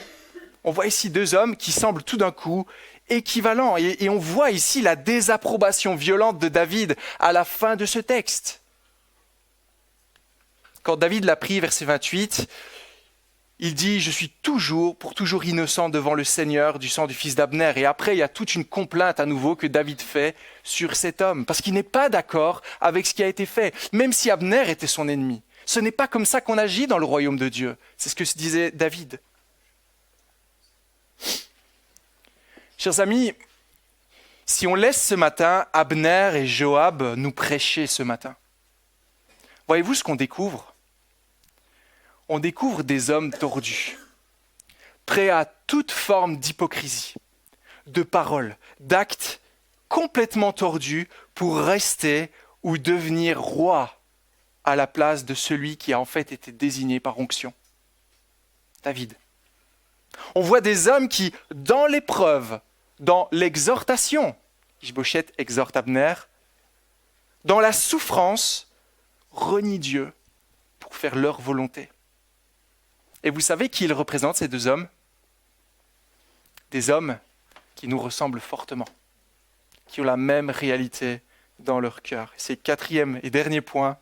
On voit ici deux hommes qui semblent tout d'un coup équivalents et on voit ici la désapprobation violente de David à la fin de ce texte. Quand David l'a pris, verset 28, il dit « Je suis pour toujours innocent devant le Seigneur du sang du fils d'Abner ». Et après, il y a toute une complainte à nouveau que David fait sur cet homme, parce qu'il n'est pas d'accord avec ce qui a été fait, même si Abner était son ennemi. Ce n'est pas comme ça qu'on agit dans le royaume de Dieu. C'est ce que se disait David. Chers amis, si on laisse ce matin Abner et Joab nous prêcher ce matin, voyez-vous ce qu'on découvre ? On découvre des hommes tordus, prêts à toute forme d'hypocrisie, de paroles, d'actes complètement tordus pour rester ou devenir roi à la place de celui qui a en fait été désigné par onction, David. On voit des hommes qui, dans l'épreuve, dans l'exhortation, Ishbosheth exhorte Abner, dans la souffrance, renient Dieu pour faire leur volonté. Et vous savez qui ils représentent, ces deux hommes ? Des hommes qui nous ressemblent fortement, qui ont la même réalité dans leur cœur. C'est le quatrième et dernier point.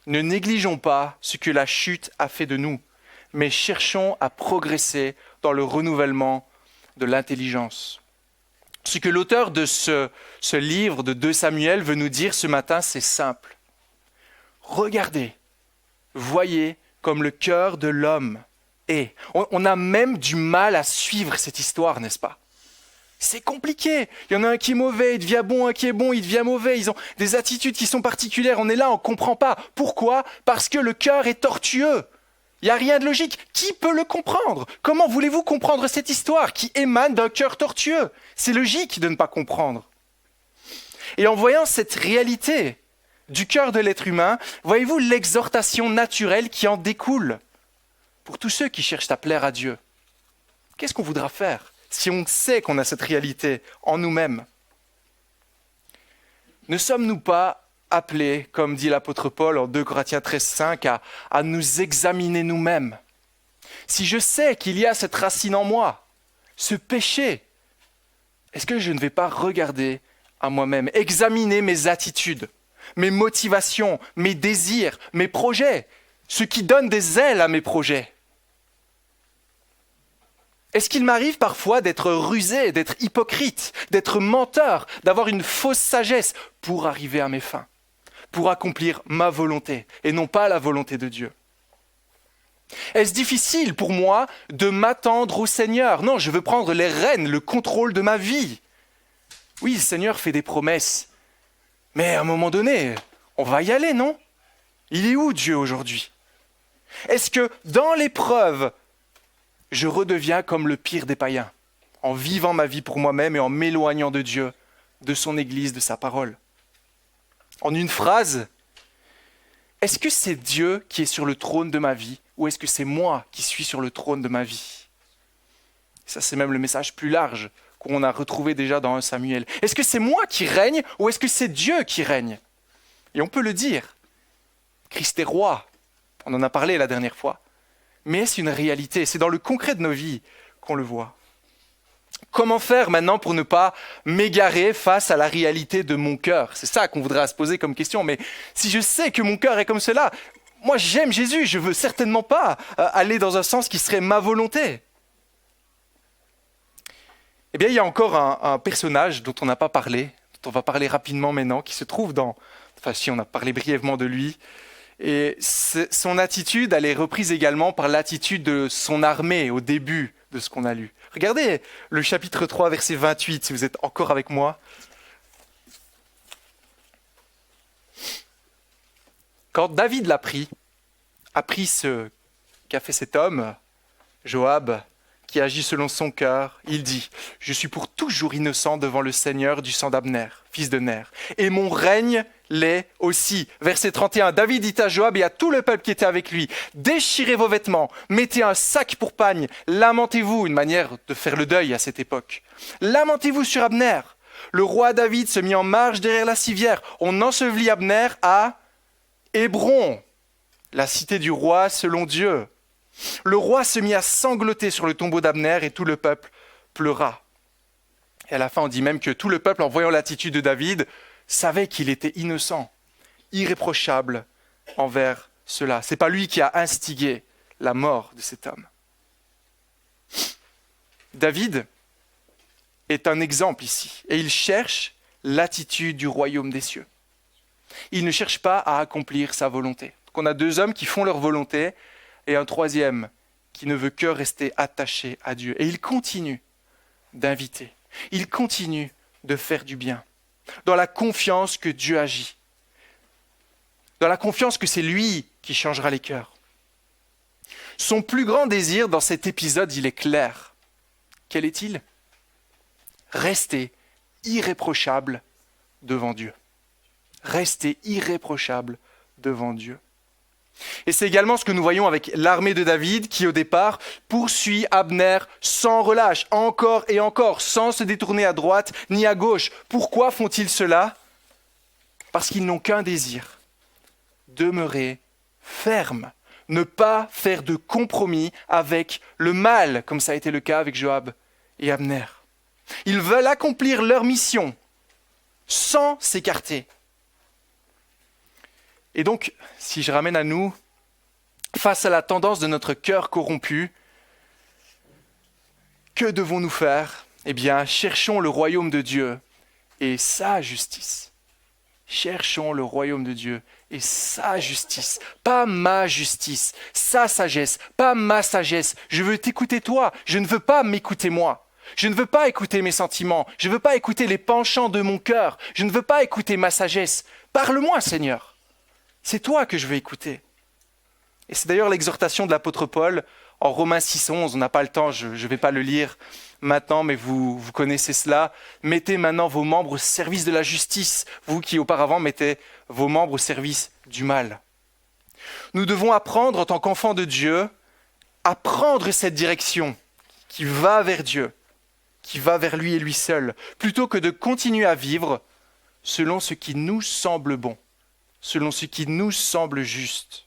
Ne négligeons pas ce que la chute a fait de nous, mais cherchons à progresser dans le renouvellement de l'intelligence. Ce que l'auteur de ce livre de 2 Samuel veut nous dire ce matin, c'est simple. Regardez, voyez comme le cœur de l'homme est. On a même du mal à suivre cette histoire, n'est-ce pas ? C'est compliqué. Il y en a un qui est mauvais, il devient bon, un qui est bon, il devient mauvais. Ils ont des attitudes qui sont particulières. On est là, on ne comprend pas. Pourquoi ? Parce que le cœur est tortueux. Il n'y a rien de logique. Qui peut le comprendre ? Comment voulez-vous comprendre cette histoire qui émane d'un cœur tortueux ? C'est logique de ne pas comprendre. Et en voyant cette réalité du cœur de l'être humain, voyez-vous l'exhortation naturelle qui en découle pour tous ceux qui cherchent à plaire à Dieu. Qu'est-ce qu'on voudra faire si on sait qu'on a cette réalité en nous-mêmes ? Ne sommes-nous pas appelés, comme dit l'apôtre Paul en 2 Corinthiens 13,5, à nous examiner nous-mêmes ? Si je sais qu'il y a cette racine en moi, ce péché, est-ce que je ne vais pas regarder à moi-même, examiner mes attitudes, mes motivations, mes désirs, mes projets, ce qui donne des ailes à mes projets ? Est-ce qu'il m'arrive parfois d'être rusé, d'être hypocrite, d'être menteur, d'avoir une fausse sagesse pour arriver à mes fins, pour accomplir ma volonté et non pas la volonté de Dieu ? Est-ce difficile pour moi de m'attendre au Seigneur ? Non, je veux prendre les rênes, le contrôle de ma vie. Oui, le Seigneur fait des promesses, mais à un moment donné, on va y aller, non ? Il est où Dieu aujourd'hui ? Est-ce que dans l'épreuve, je redeviens comme le pire des païens, en vivant ma vie pour moi-même et en m'éloignant de Dieu, de son Église, de sa parole ? En une phrase, est-ce que c'est Dieu qui est sur le trône de ma vie ou est-ce que c'est moi qui suis sur le trône de ma vie ? Ça, c'est même le message plus large qu'on a retrouvé déjà dans 1 Samuel. Est-ce que c'est moi qui règne ou est-ce que c'est Dieu qui règne ? Et on peut le dire, Christ est roi, on en a parlé la dernière fois. Mais est-ce une réalité ? C'est dans le concret de nos vies qu'on le voit. Comment faire maintenant pour ne pas m'égarer face à la réalité de mon cœur ? C'est ça qu'on voudrait se poser comme question. Mais si je sais que mon cœur est comme cela, moi j'aime Jésus, je ne veux certainement pas aller dans un sens qui serait ma volonté. Eh bien, il y a encore un personnage dont on n'a pas parlé, dont on va parler rapidement maintenant, qui se trouve dans... Enfin, si on a parlé brièvement de lui. Et son attitude, elle est reprise également par l'attitude de son armée au début de ce qu'on a lu. Regardez le chapitre 3, verset 28, si vous êtes encore avec moi. Quand David a pris ce qu'a fait cet homme, Joab, qui agit selon son cœur, il dit « Je suis pour toujours innocent devant le Seigneur du sang d'Abner, fils de Ner, et mon règne l'est aussi. » Verset 31, David dit à Joab et à tout le peuple qui était avec lui « Déchirez vos vêtements, mettez un sac pour pagne, lamentez-vous », une manière de faire le deuil à cette époque. « Lamentez-vous sur Abner. » Le roi David se mit en marche derrière la civière. On ensevelit Abner à Hébron, la cité du roi selon Dieu. Le roi se mit à sangloter sur le tombeau d'Abner et tout le peuple pleura. Et à la fin, on dit même que tout le peuple, en voyant l'attitude de David, savait qu'il était innocent, irréprochable envers cela. Ce n'est pas lui qui a instigé la mort de cet homme. David est un exemple ici, et il cherche l'attitude du royaume des cieux. Il ne cherche pas à accomplir sa volonté. Donc on a 2 hommes qui font leur volonté, et un 3e qui ne veut que rester attaché à Dieu. Et il continue d'inviter, il continue de faire du bien, dans la confiance que Dieu agit, dans la confiance que c'est lui qui changera les cœurs. Son plus grand désir dans cet épisode, il est clair. Quel est-il ? Rester irréprochable devant Dieu. Rester irréprochable devant Dieu. Et c'est également ce que nous voyons avec l'armée de David qui, au départ, poursuit Abner sans relâche, encore et encore, sans se détourner à droite ni à gauche. Pourquoi font-ils cela ? Parce qu'ils n'ont qu'un désir, demeurer ferme, ne pas faire de compromis avec le mal, comme ça a été le cas avec Joab et Abner. Ils veulent accomplir leur mission sans s'écarter. Et donc, si je ramène à nous, face à la tendance de notre cœur corrompu, que devons-nous faire ? Eh bien, cherchons le royaume de Dieu et sa justice. Cherchons le royaume de Dieu et sa justice, pas ma justice, sa sagesse, pas ma sagesse. Je veux t'écouter toi, je ne veux pas m'écouter moi. Je ne veux pas écouter mes sentiments, je ne veux pas écouter les penchants de mon cœur, je ne veux pas écouter ma sagesse. Parle-moi, Seigneur. C'est toi que je veux écouter. Et c'est d'ailleurs l'exhortation de l'apôtre Paul en Romains 6,11. On n'a pas le temps, je ne vais pas le lire maintenant, mais vous connaissez cela. Mettez maintenant vos membres au service de la justice, vous qui auparavant mettez vos membres au service du mal. Nous devons apprendre en tant qu'enfants de Dieu à prendre cette direction qui va vers Dieu, qui va vers lui et lui seul, plutôt que de continuer à vivre selon ce qui nous semble bon, selon ce qui nous semble juste.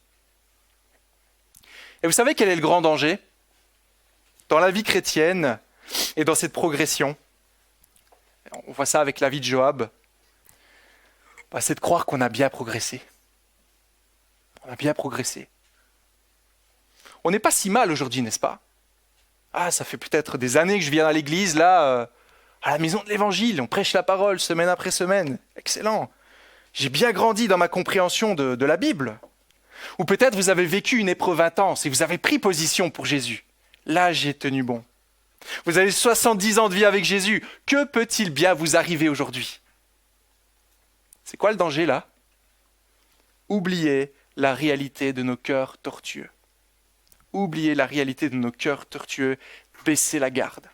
Et vous savez quel est le grand danger dans la vie chrétienne et dans cette progression? On voit ça avec la vie de Joab. C'est de croire qu'on a bien progressé. On a bien progressé. On n'est pas si mal aujourd'hui, n'est-ce pas? Ça fait peut-être des années que je viens à l'église, là, à la maison de l'évangile. On prêche la parole semaine après semaine. Excellent. J'ai bien grandi dans ma compréhension de la Bible. Ou peut-être vous avez vécu une épreuve intense et vous avez pris position pour Jésus. Là, j'ai tenu bon. Vous avez 70 ans de vie avec Jésus. Que peut-il bien vous arriver aujourd'hui? C'est quoi le danger là? Oubliez la réalité de nos cœurs tortueux. Oubliez la réalité de nos cœurs tortueux. Baissez la garde.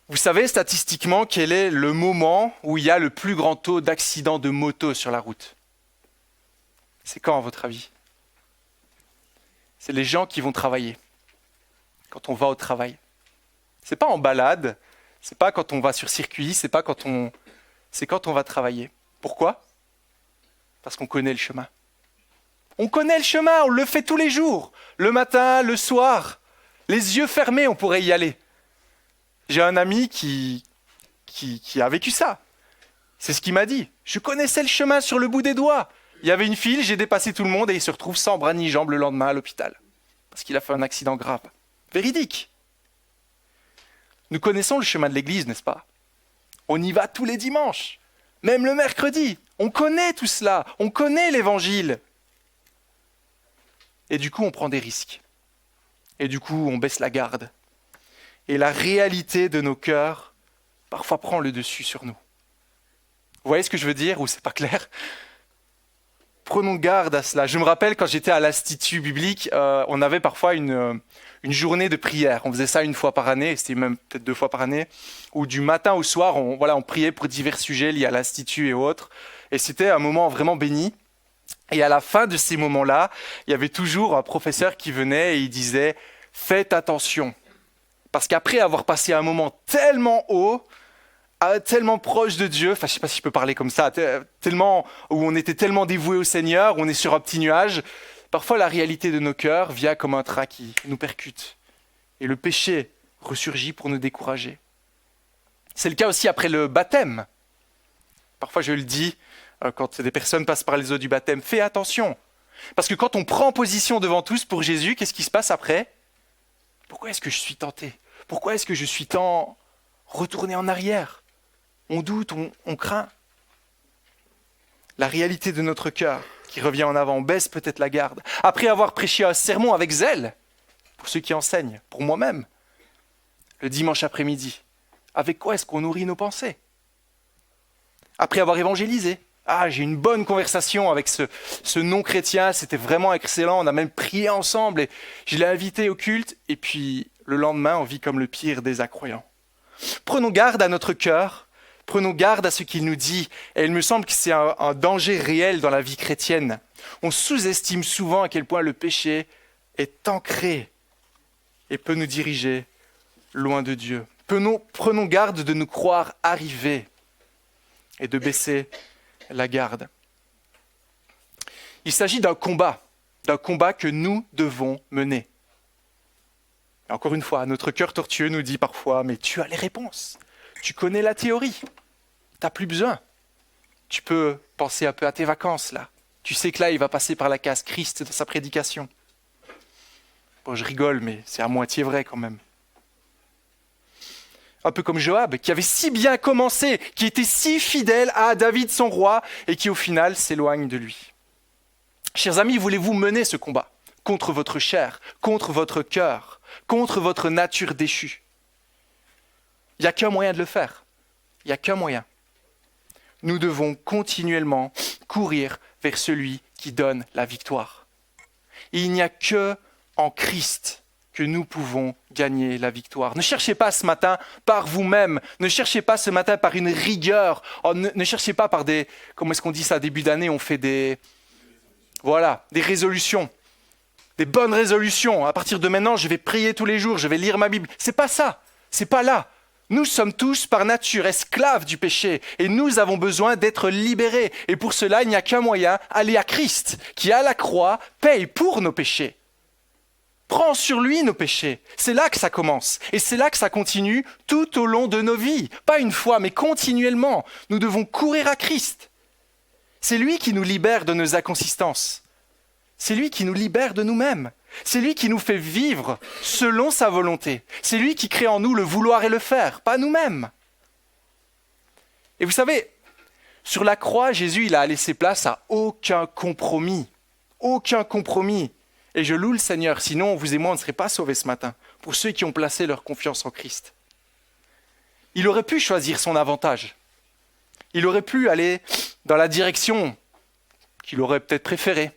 Vous savez statistiquement quel est le moment où il y a le plus grand taux d'accidents de moto sur la route? C'est quand, à votre avis? C'est les gens qui vont travailler. Quand on va au travail. C'est pas en balade, c'est pas quand on va sur circuit, c'est quand on va travailler. Pourquoi? Parce qu'on connaît le chemin. On connaît le chemin, on le fait tous les jours. Le matin, le soir. Les yeux fermés, on pourrait y aller. J'ai un ami qui a vécu ça. C'est ce qu'il m'a dit. Je connaissais le chemin sur le bout des doigts. Il y avait une file, j'ai dépassé tout le monde et il se retrouve sans bras ni jambes le lendemain à l'hôpital. Parce qu'il a fait un accident grave. Véridique. Nous connaissons le chemin de l'église, n'est-ce pas? On y va tous les dimanches, même le mercredi. On connaît tout cela, on connaît l'évangile. Et du coup, on prend des risques. Et du coup, on baisse la garde. Et la réalité de nos cœurs, parfois prend le dessus sur nous. Vous voyez ce que je veux dire ou c'est pas clair? Prenons garde à cela. Je me rappelle quand j'étais à l'Institut biblique, on avait parfois une journée de prière. On faisait ça une fois par année, c'était même peut-être 2 fois par année, où du matin au soir, on priait pour divers sujets liés à l'Institut et autres. Et c'était un moment vraiment béni. Et à la fin de ces moments-là, il y avait toujours un professeur qui venait et il disait « Faites attention ». Parce qu'après avoir passé un moment tellement haut, tellement proche de Dieu, je ne sais pas si je peux parler comme ça, tellement, où on était tellement dévoué au Seigneur, où on est sur un petit nuage, parfois la réalité de nos cœurs vient comme un trac qui nous percute. Et le péché ressurgit pour nous décourager. C'est le cas aussi après le baptême. Parfois je le dis, quand des personnes passent par les eaux du baptême, fais attention. Parce que quand on prend position devant tous pour Jésus, qu'est-ce qui se passe après? Pourquoi est-ce que je suis tenté? Pourquoi est-ce que je suis tant retourné en arrière? On doute, on craint. La réalité de notre cœur qui revient en avant, on baisse peut-être la garde. Après avoir prêché un sermon avec zèle, pour ceux qui enseignent, pour moi-même, le dimanche après-midi, avec quoi est-ce qu'on nourrit nos pensées? Après avoir évangélisé, j'ai eu une bonne conversation avec ce non-chrétien, c'était vraiment excellent, on a même prié ensemble et je l'ai invité au culte et puis le lendemain, on vit comme le pire des incroyants. Prenons garde à notre cœur, prenons garde à ce qu'il nous dit et il me semble que c'est un danger réel dans la vie chrétienne. On sous-estime souvent à quel point le péché est ancré et peut nous diriger loin de Dieu. Prenons garde de nous croire arrivés et de baisser la garde. Il s'agit d'un combat que nous devons mener. Et encore une fois, notre cœur tortueux nous dit parfois, mais tu as les réponses, tu connais la théorie, tu n'as plus besoin. Tu peux penser un peu à tes vacances là. Tu sais que là, il va passer par la case Christ dans sa prédication. Bon, je rigole, mais c'est à moitié vrai quand même. Un peu comme Joab, qui avait si bien commencé, qui était si fidèle à David son roi, et qui au final s'éloigne de lui. Chers amis, voulez-vous mener ce combat contre votre chair, contre votre cœur, contre votre nature déchue? Il n'y a qu'un moyen de le faire. Il n'y a qu'un moyen. Nous devons continuellement courir vers celui qui donne la victoire. Et il n'y a que en Christ que nous pouvons gagner la victoire. Ne cherchez pas ce matin par vous-même. Ne cherchez pas ce matin par une rigueur. Ne cherchez pas par des... Comment est-ce qu'on dit ça? Début d'année, on fait des résolutions. Des bonnes résolutions. À partir de maintenant, je vais prier tous les jours, je vais lire ma Bible. C'est pas ça. C'est pas là. Nous sommes tous par nature esclaves du péché et nous avons besoin d'être libérés. Et pour cela, il n'y a qu'un moyen, aller à Christ, qui à la croix paye pour nos péchés. Prends sur lui nos péchés. C'est là que ça commence. Et c'est là que ça continue tout au long de nos vies. Pas une fois, mais continuellement. Nous devons courir à Christ. C'est lui qui nous libère de nos inconsistances. C'est lui qui nous libère de nous-mêmes. C'est lui qui nous fait vivre selon sa volonté. C'est lui qui crée en nous le vouloir et le faire, pas nous-mêmes. Et vous savez, sur la croix, Jésus, il a laissé place à aucun compromis. Aucun compromis. Et je loue le Seigneur, sinon vous et moi, on ne serait pas sauvés ce matin, pour ceux qui ont placé leur confiance en Christ. Il aurait pu choisir son avantage. Il aurait pu aller dans la direction qu'il aurait peut-être préférée.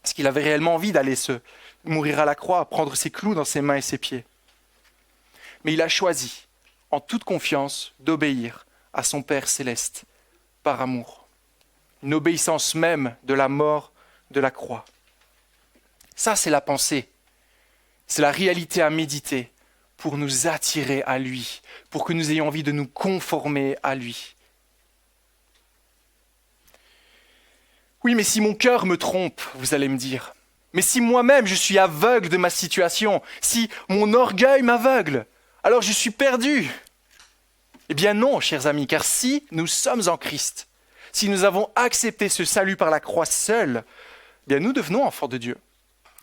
Parce qu'il avait réellement envie d'aller se mourir à la croix, prendre ses clous dans ses mains et ses pieds. Mais il a choisi, en toute confiance, d'obéir à son Père céleste, par amour. Une obéissance même de la mort de la croix. Ça, c'est la pensée. C'est la réalité à méditer pour nous attirer à lui, pour que nous ayons envie de nous conformer à lui. Oui, mais si mon cœur me trompe, vous allez me dire. Mais si moi-même je suis aveugle de ma situation, si mon orgueil m'aveugle, alors je suis perdu. Eh bien non, chers amis, car si nous sommes en Christ, si nous avons accepté ce salut par la croix seul, eh bien nous devenons enfants de Dieu.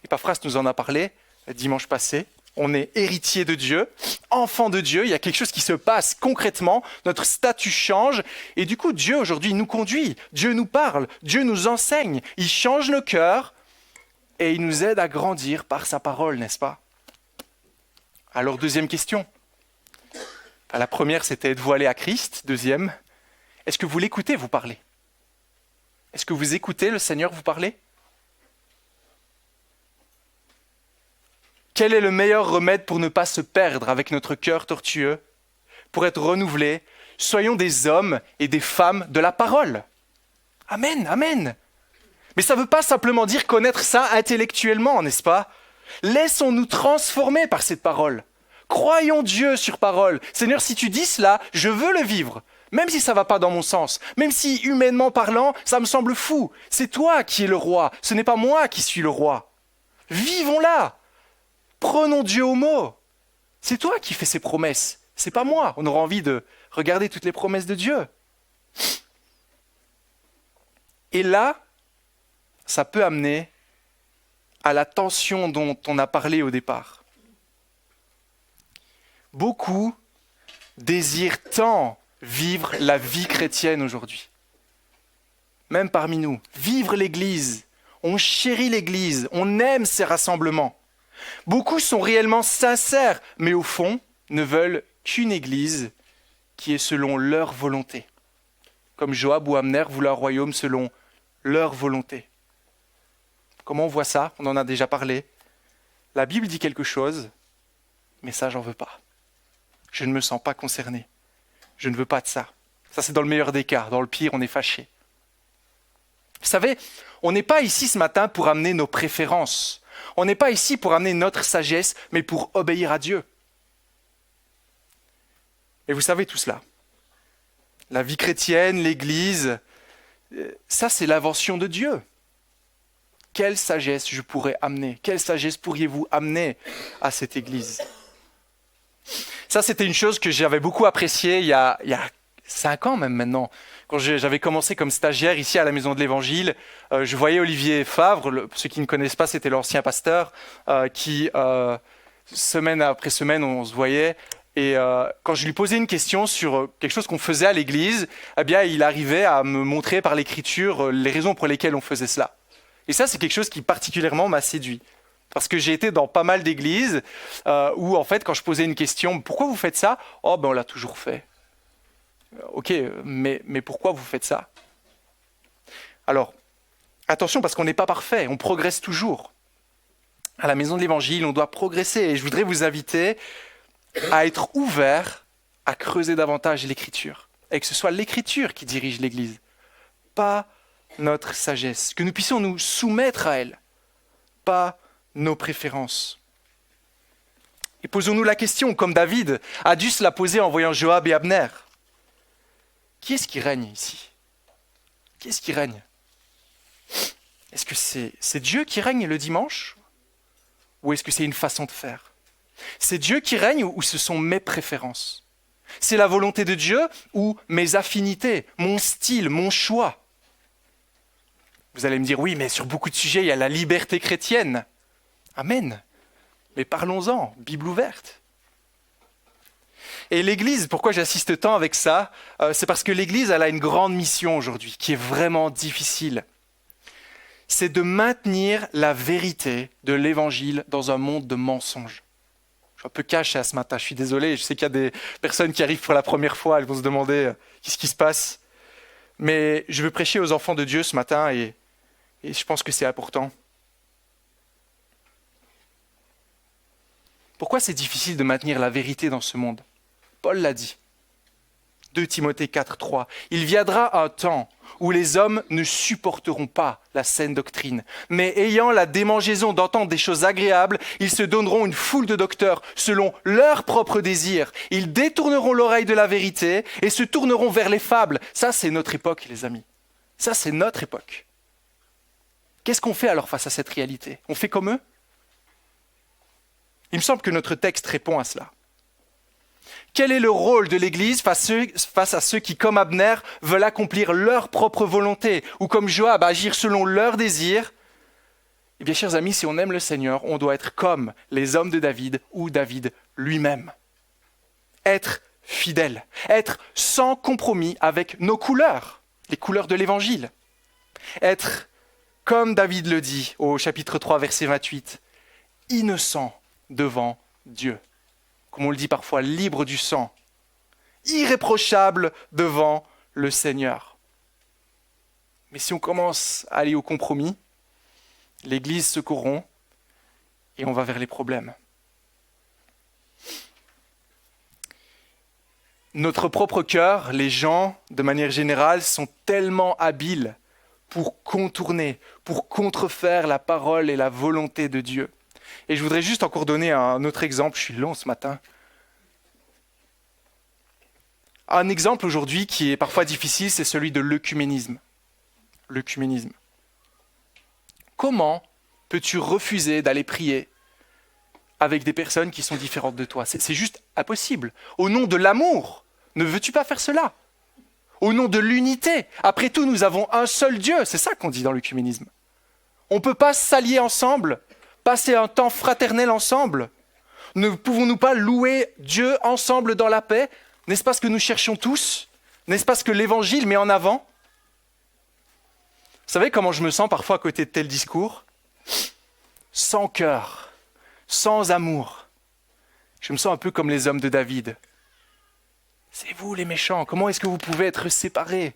Epaphras nous en a parlé dimanche passé. On est héritier de Dieu, enfant de Dieu, il y a quelque chose qui se passe concrètement, notre statut change, et du coup Dieu aujourd'hui nous conduit, Dieu nous parle, Dieu nous enseigne, il change nos cœurs, et il nous aide à grandir par sa parole, n'est-ce pas? Alors deuxième question. La première c'était êtes-vous allé à Christ? Deuxième, est-ce que vous l'écoutez vous parler? Est-ce que vous écoutez le Seigneur vous parler? Quel est le meilleur remède pour ne pas se perdre avec notre cœur tortueux? Pour être renouvelé, soyons des hommes et des femmes de la parole. Amen, amen. Mais ça ne veut pas simplement dire connaître ça intellectuellement, n'est-ce pas? Laissons-nous transformer par cette parole. Croyons Dieu sur parole. Seigneur, si tu dis cela, je veux le vivre. Même si ça ne va pas dans mon sens, même si humainement parlant, ça me semble fou. C'est toi qui es le roi, ce n'est pas moi qui suis le roi. Vivons-la. Prenons Dieu au mot. C'est toi qui fais ces promesses. C'est pas moi. On aura envie de regarder toutes les promesses de Dieu. Et là, ça peut amener à la tension dont on a parlé au départ. Beaucoup désirent tant vivre la vie chrétienne aujourd'hui. Même parmi nous, vivre l'Église. On chérit l'Église, on aime ces rassemblements. Beaucoup sont réellement sincères, mais au fond, ne veulent qu'une Église qui est selon leur volonté. Comme Joab ou Abner voulaient un royaume selon leur volonté. Comment on voit ça? On en a déjà parlé. La Bible dit quelque chose, mais ça, j'en veux pas. Je ne me sens pas concerné. Je ne veux pas de ça. Ça, c'est dans le meilleur des cas. Dans le pire, on est fâché. Vous savez, on n'est pas ici ce matin pour amener nos préférences. On n'est pas ici pour amener notre sagesse, mais pour obéir à Dieu. Et vous savez tout cela. La vie chrétienne, l'Église, ça c'est l'invention de Dieu. Quelle sagesse je pourrais amener? Quelle sagesse pourriez-vous amener à cette Église? Ça, c'était une chose que j'avais beaucoup appréciée il y a 5 ans même maintenant. Quand j'avais commencé comme stagiaire ici à la Maison de l'Évangile, je voyais Olivier Favre, ceux qui ne connaissent pas, c'était l'ancien pasteur, qui, semaine après semaine, on se voyait. Et quand je lui posais une question sur quelque chose qu'on faisait à l'église, eh bien, il arrivait à me montrer par l'écriture les raisons pour lesquelles on faisait cela. Et ça, c'est quelque chose qui particulièrement m'a séduit. Parce que j'ai été dans pas mal d'églises où, en fait, quand je posais une question, pourquoi vous faites ça? Oh, ben on l'a toujours fait. Ok, mais pourquoi vous faites ça? Alors, attention, parce qu'on n'est pas parfait, on progresse toujours. À la Maison de l'Évangile, on doit progresser. Et je voudrais vous inviter à être ouvert à creuser davantage l'Écriture. Et que ce soit l'Écriture qui dirige l'Église, pas notre sagesse. Que nous puissions nous soumettre à elle, pas nos préférences. Et posons-nous la question, comme David a dû se la poser en voyant Joab et Abner. Qui est-ce qui règne ici? Qui est-ce qui règne? Est-ce que c'est Dieu qui règne le dimanche? Ou est-ce que c'est une façon de faire? C'est Dieu qui règne ou ce sont mes préférences? C'est la volonté de Dieu ou mes affinités, mon style, mon choix? Vous allez me dire, oui, mais sur beaucoup de sujets, il y a la liberté chrétienne. Amen. Mais parlons-en, Bible ouverte. Et l'Église, pourquoi j'insiste tant avec ça? C'est parce que l'Église, elle a une grande mission aujourd'hui, qui est vraiment difficile. C'est de maintenir la vérité de l'Évangile dans un monde de mensonges. Je suis un peu cash ce matin, je suis désolé. Je sais qu'il y a des personnes qui arrivent pour la première fois, elles vont se demander qu'est-ce qui se passe. Mais je veux prêcher aux enfants de Dieu ce matin et je pense que c'est important. Pourquoi c'est difficile de maintenir la vérité dans ce monde? Paul l'a dit. 2 Timothée 4,3. Il viendra un temps où les hommes ne supporteront pas la saine doctrine, mais ayant la démangeaison d'entendre des choses agréables, ils se donneront une foule de docteurs selon leurs propres désirs. Ils détourneront l'oreille de la vérité et se tourneront vers les fables. Ça, c'est notre époque, les amis. Ça, c'est notre époque. Qu'est-ce qu'on fait alors face à cette réalité? On fait comme eux? Il me semble que notre texte répond à cela. Quel est le rôle de l'Église face à ceux qui, comme Abner, veulent accomplir leur propre volonté ou comme Joab, agir selon leurs désirs? Eh bien, chers amis, si on aime le Seigneur, on doit être comme les hommes de David ou David lui-même. Être fidèle, être sans compromis avec nos couleurs, les couleurs de l'Évangile. Être, comme David le dit au chapitre 3, verset 28, innocent devant Dieu. Comme on le dit parfois, libre du sang, irréprochable devant le Seigneur. Mais si on commence à aller au compromis, l'Église se corrompt et on va vers les problèmes. Notre propre cœur, les gens, de manière générale, sont tellement habiles pour contourner, pour contrefaire la parole et la volonté de Dieu. Et je voudrais juste encore donner un autre exemple, je suis long ce matin. Un exemple aujourd'hui qui est parfois difficile, c'est celui de l'œcuménisme. L'œcuménisme. Comment peux-tu refuser d'aller prier avec des personnes qui sont différentes de toi? C'est juste impossible. Au nom de l'amour, ne veux-tu pas faire cela? Au nom de l'unité. Après tout, nous avons un seul Dieu. C'est ça qu'on dit dans l'œcuménisme. On ne peut pas s'allier ensemble, passer un temps fraternel ensemble? Ne pouvons-nous pas louer Dieu ensemble dans la paix? N'est-ce pas ce que nous cherchons tous? N'est-ce pas ce que l'Évangile met en avant? Vous savez comment je me sens parfois à côté de tel discours? Sans cœur, sans amour. Je me sens un peu comme les hommes de David. C'est vous les méchants, comment est-ce que vous pouvez être séparés?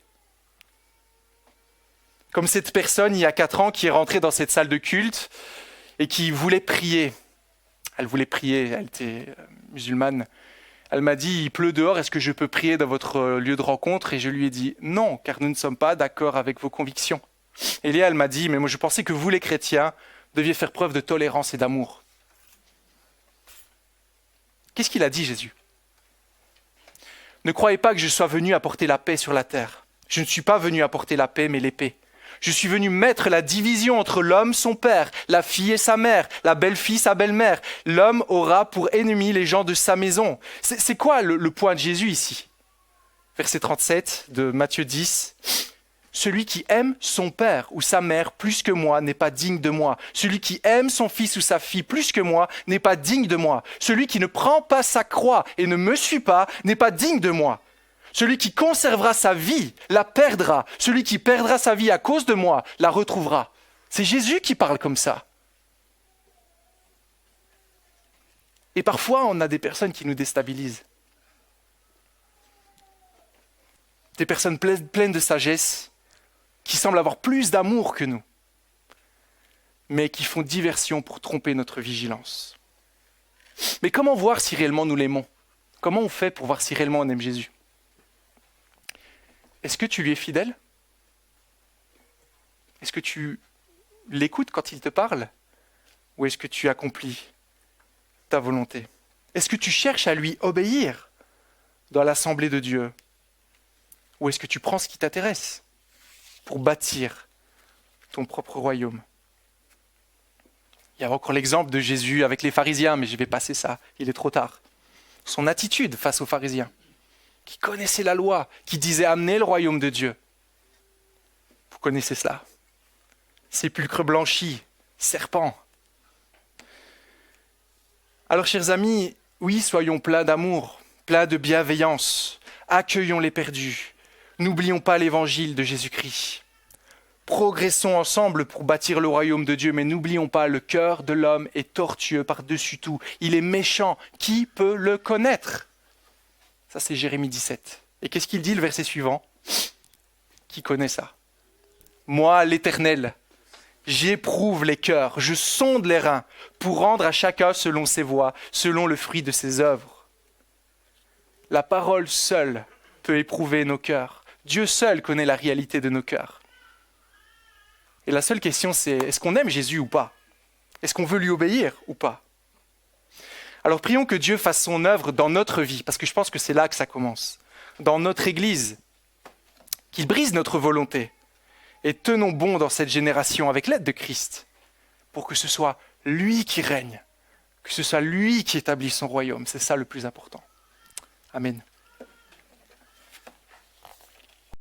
Comme cette personne il y a 4 ans qui est rentrée dans cette salle de culte et qui voulait prier. Elle voulait prier, elle était musulmane. Elle m'a dit, il pleut dehors, est-ce que je peux prier dans votre lieu de rencontre? Et je lui ai dit, non, car nous ne sommes pas d'accord avec vos convictions. Et Léa, elle m'a dit, mais moi je pensais que vous les chrétiens deviez faire preuve de tolérance et d'amour. Qu'est-ce qu'il a dit Jésus? Ne croyez pas que je sois venu apporter la paix sur la terre. Je ne suis pas venu apporter la paix, mais l'épée. Je suis venu mettre la division entre l'homme, son père, la fille et sa mère, la belle-fille, sa belle-mère. L'homme aura pour ennemi les gens de sa maison. C'est quoi le point de Jésus ici? Verset 37 de Matthieu 10. Celui qui aime son père ou sa mère plus que moi n'est pas digne de moi. Celui qui aime son fils ou sa fille plus que moi n'est pas digne de moi. Celui qui ne prend pas sa croix et ne me suit pas n'est pas digne de moi. Celui qui conservera sa vie la perdra. Celui qui perdra sa vie à cause de moi la retrouvera. C'est Jésus qui parle comme ça. Et parfois, on a des personnes qui nous déstabilisent. Des personnes pleines de sagesse, qui semblent avoir plus d'amour que nous, mais qui font diversion pour tromper notre vigilance. Mais comment voir si réellement nous l'aimons? Comment on fait pour voir si réellement on aime Jésus? Est-ce que tu lui es fidèle? Est-ce que tu l'écoutes quand il te parle? Ou est-ce que tu accomplis ta volonté? Est-ce que tu cherches à lui obéir dans l'assemblée de Dieu? Ou est-ce que tu prends ce qui t'intéresse pour bâtir ton propre royaume? Il y a encore l'exemple de Jésus avec les pharisiens, mais je vais passer ça, il est trop tard. Son attitude face aux pharisiens, qui connaissaient la loi, qui disaient amener le royaume de Dieu. Vous connaissez cela. Sépulcre blanchi, serpent. Alors, chers amis, oui, soyons pleins d'amour, pleins de bienveillance, accueillons les perdus, n'oublions pas l'évangile de Jésus-Christ. Progressons ensemble pour bâtir le royaume de Dieu, mais n'oublions pas, le cœur de l'homme est tortueux par-dessus tout. Il est méchant. Qui peut le connaître? Ça, c'est Jérémie 17. Et qu'est-ce qu'il dit, le verset suivant? Qui connaît ça? Moi, l'Éternel, j'éprouve les cœurs, je sonde les reins pour rendre à chacun selon ses voies, selon le fruit de ses œuvres. La parole seule peut éprouver nos cœurs. Dieu seul connaît la réalité de nos cœurs. Et la seule question, c'est est-ce qu'on aime Jésus ou pas? Est-ce qu'on veut lui obéir ou pas? Alors prions que Dieu fasse son œuvre dans notre vie, parce que je pense que c'est là que ça commence. Dans notre Église, qu'il brise notre volonté. Et tenons bon dans cette génération avec l'aide de Christ, pour que ce soit lui qui règne, que ce soit lui qui établit son royaume. C'est ça le plus important. Amen.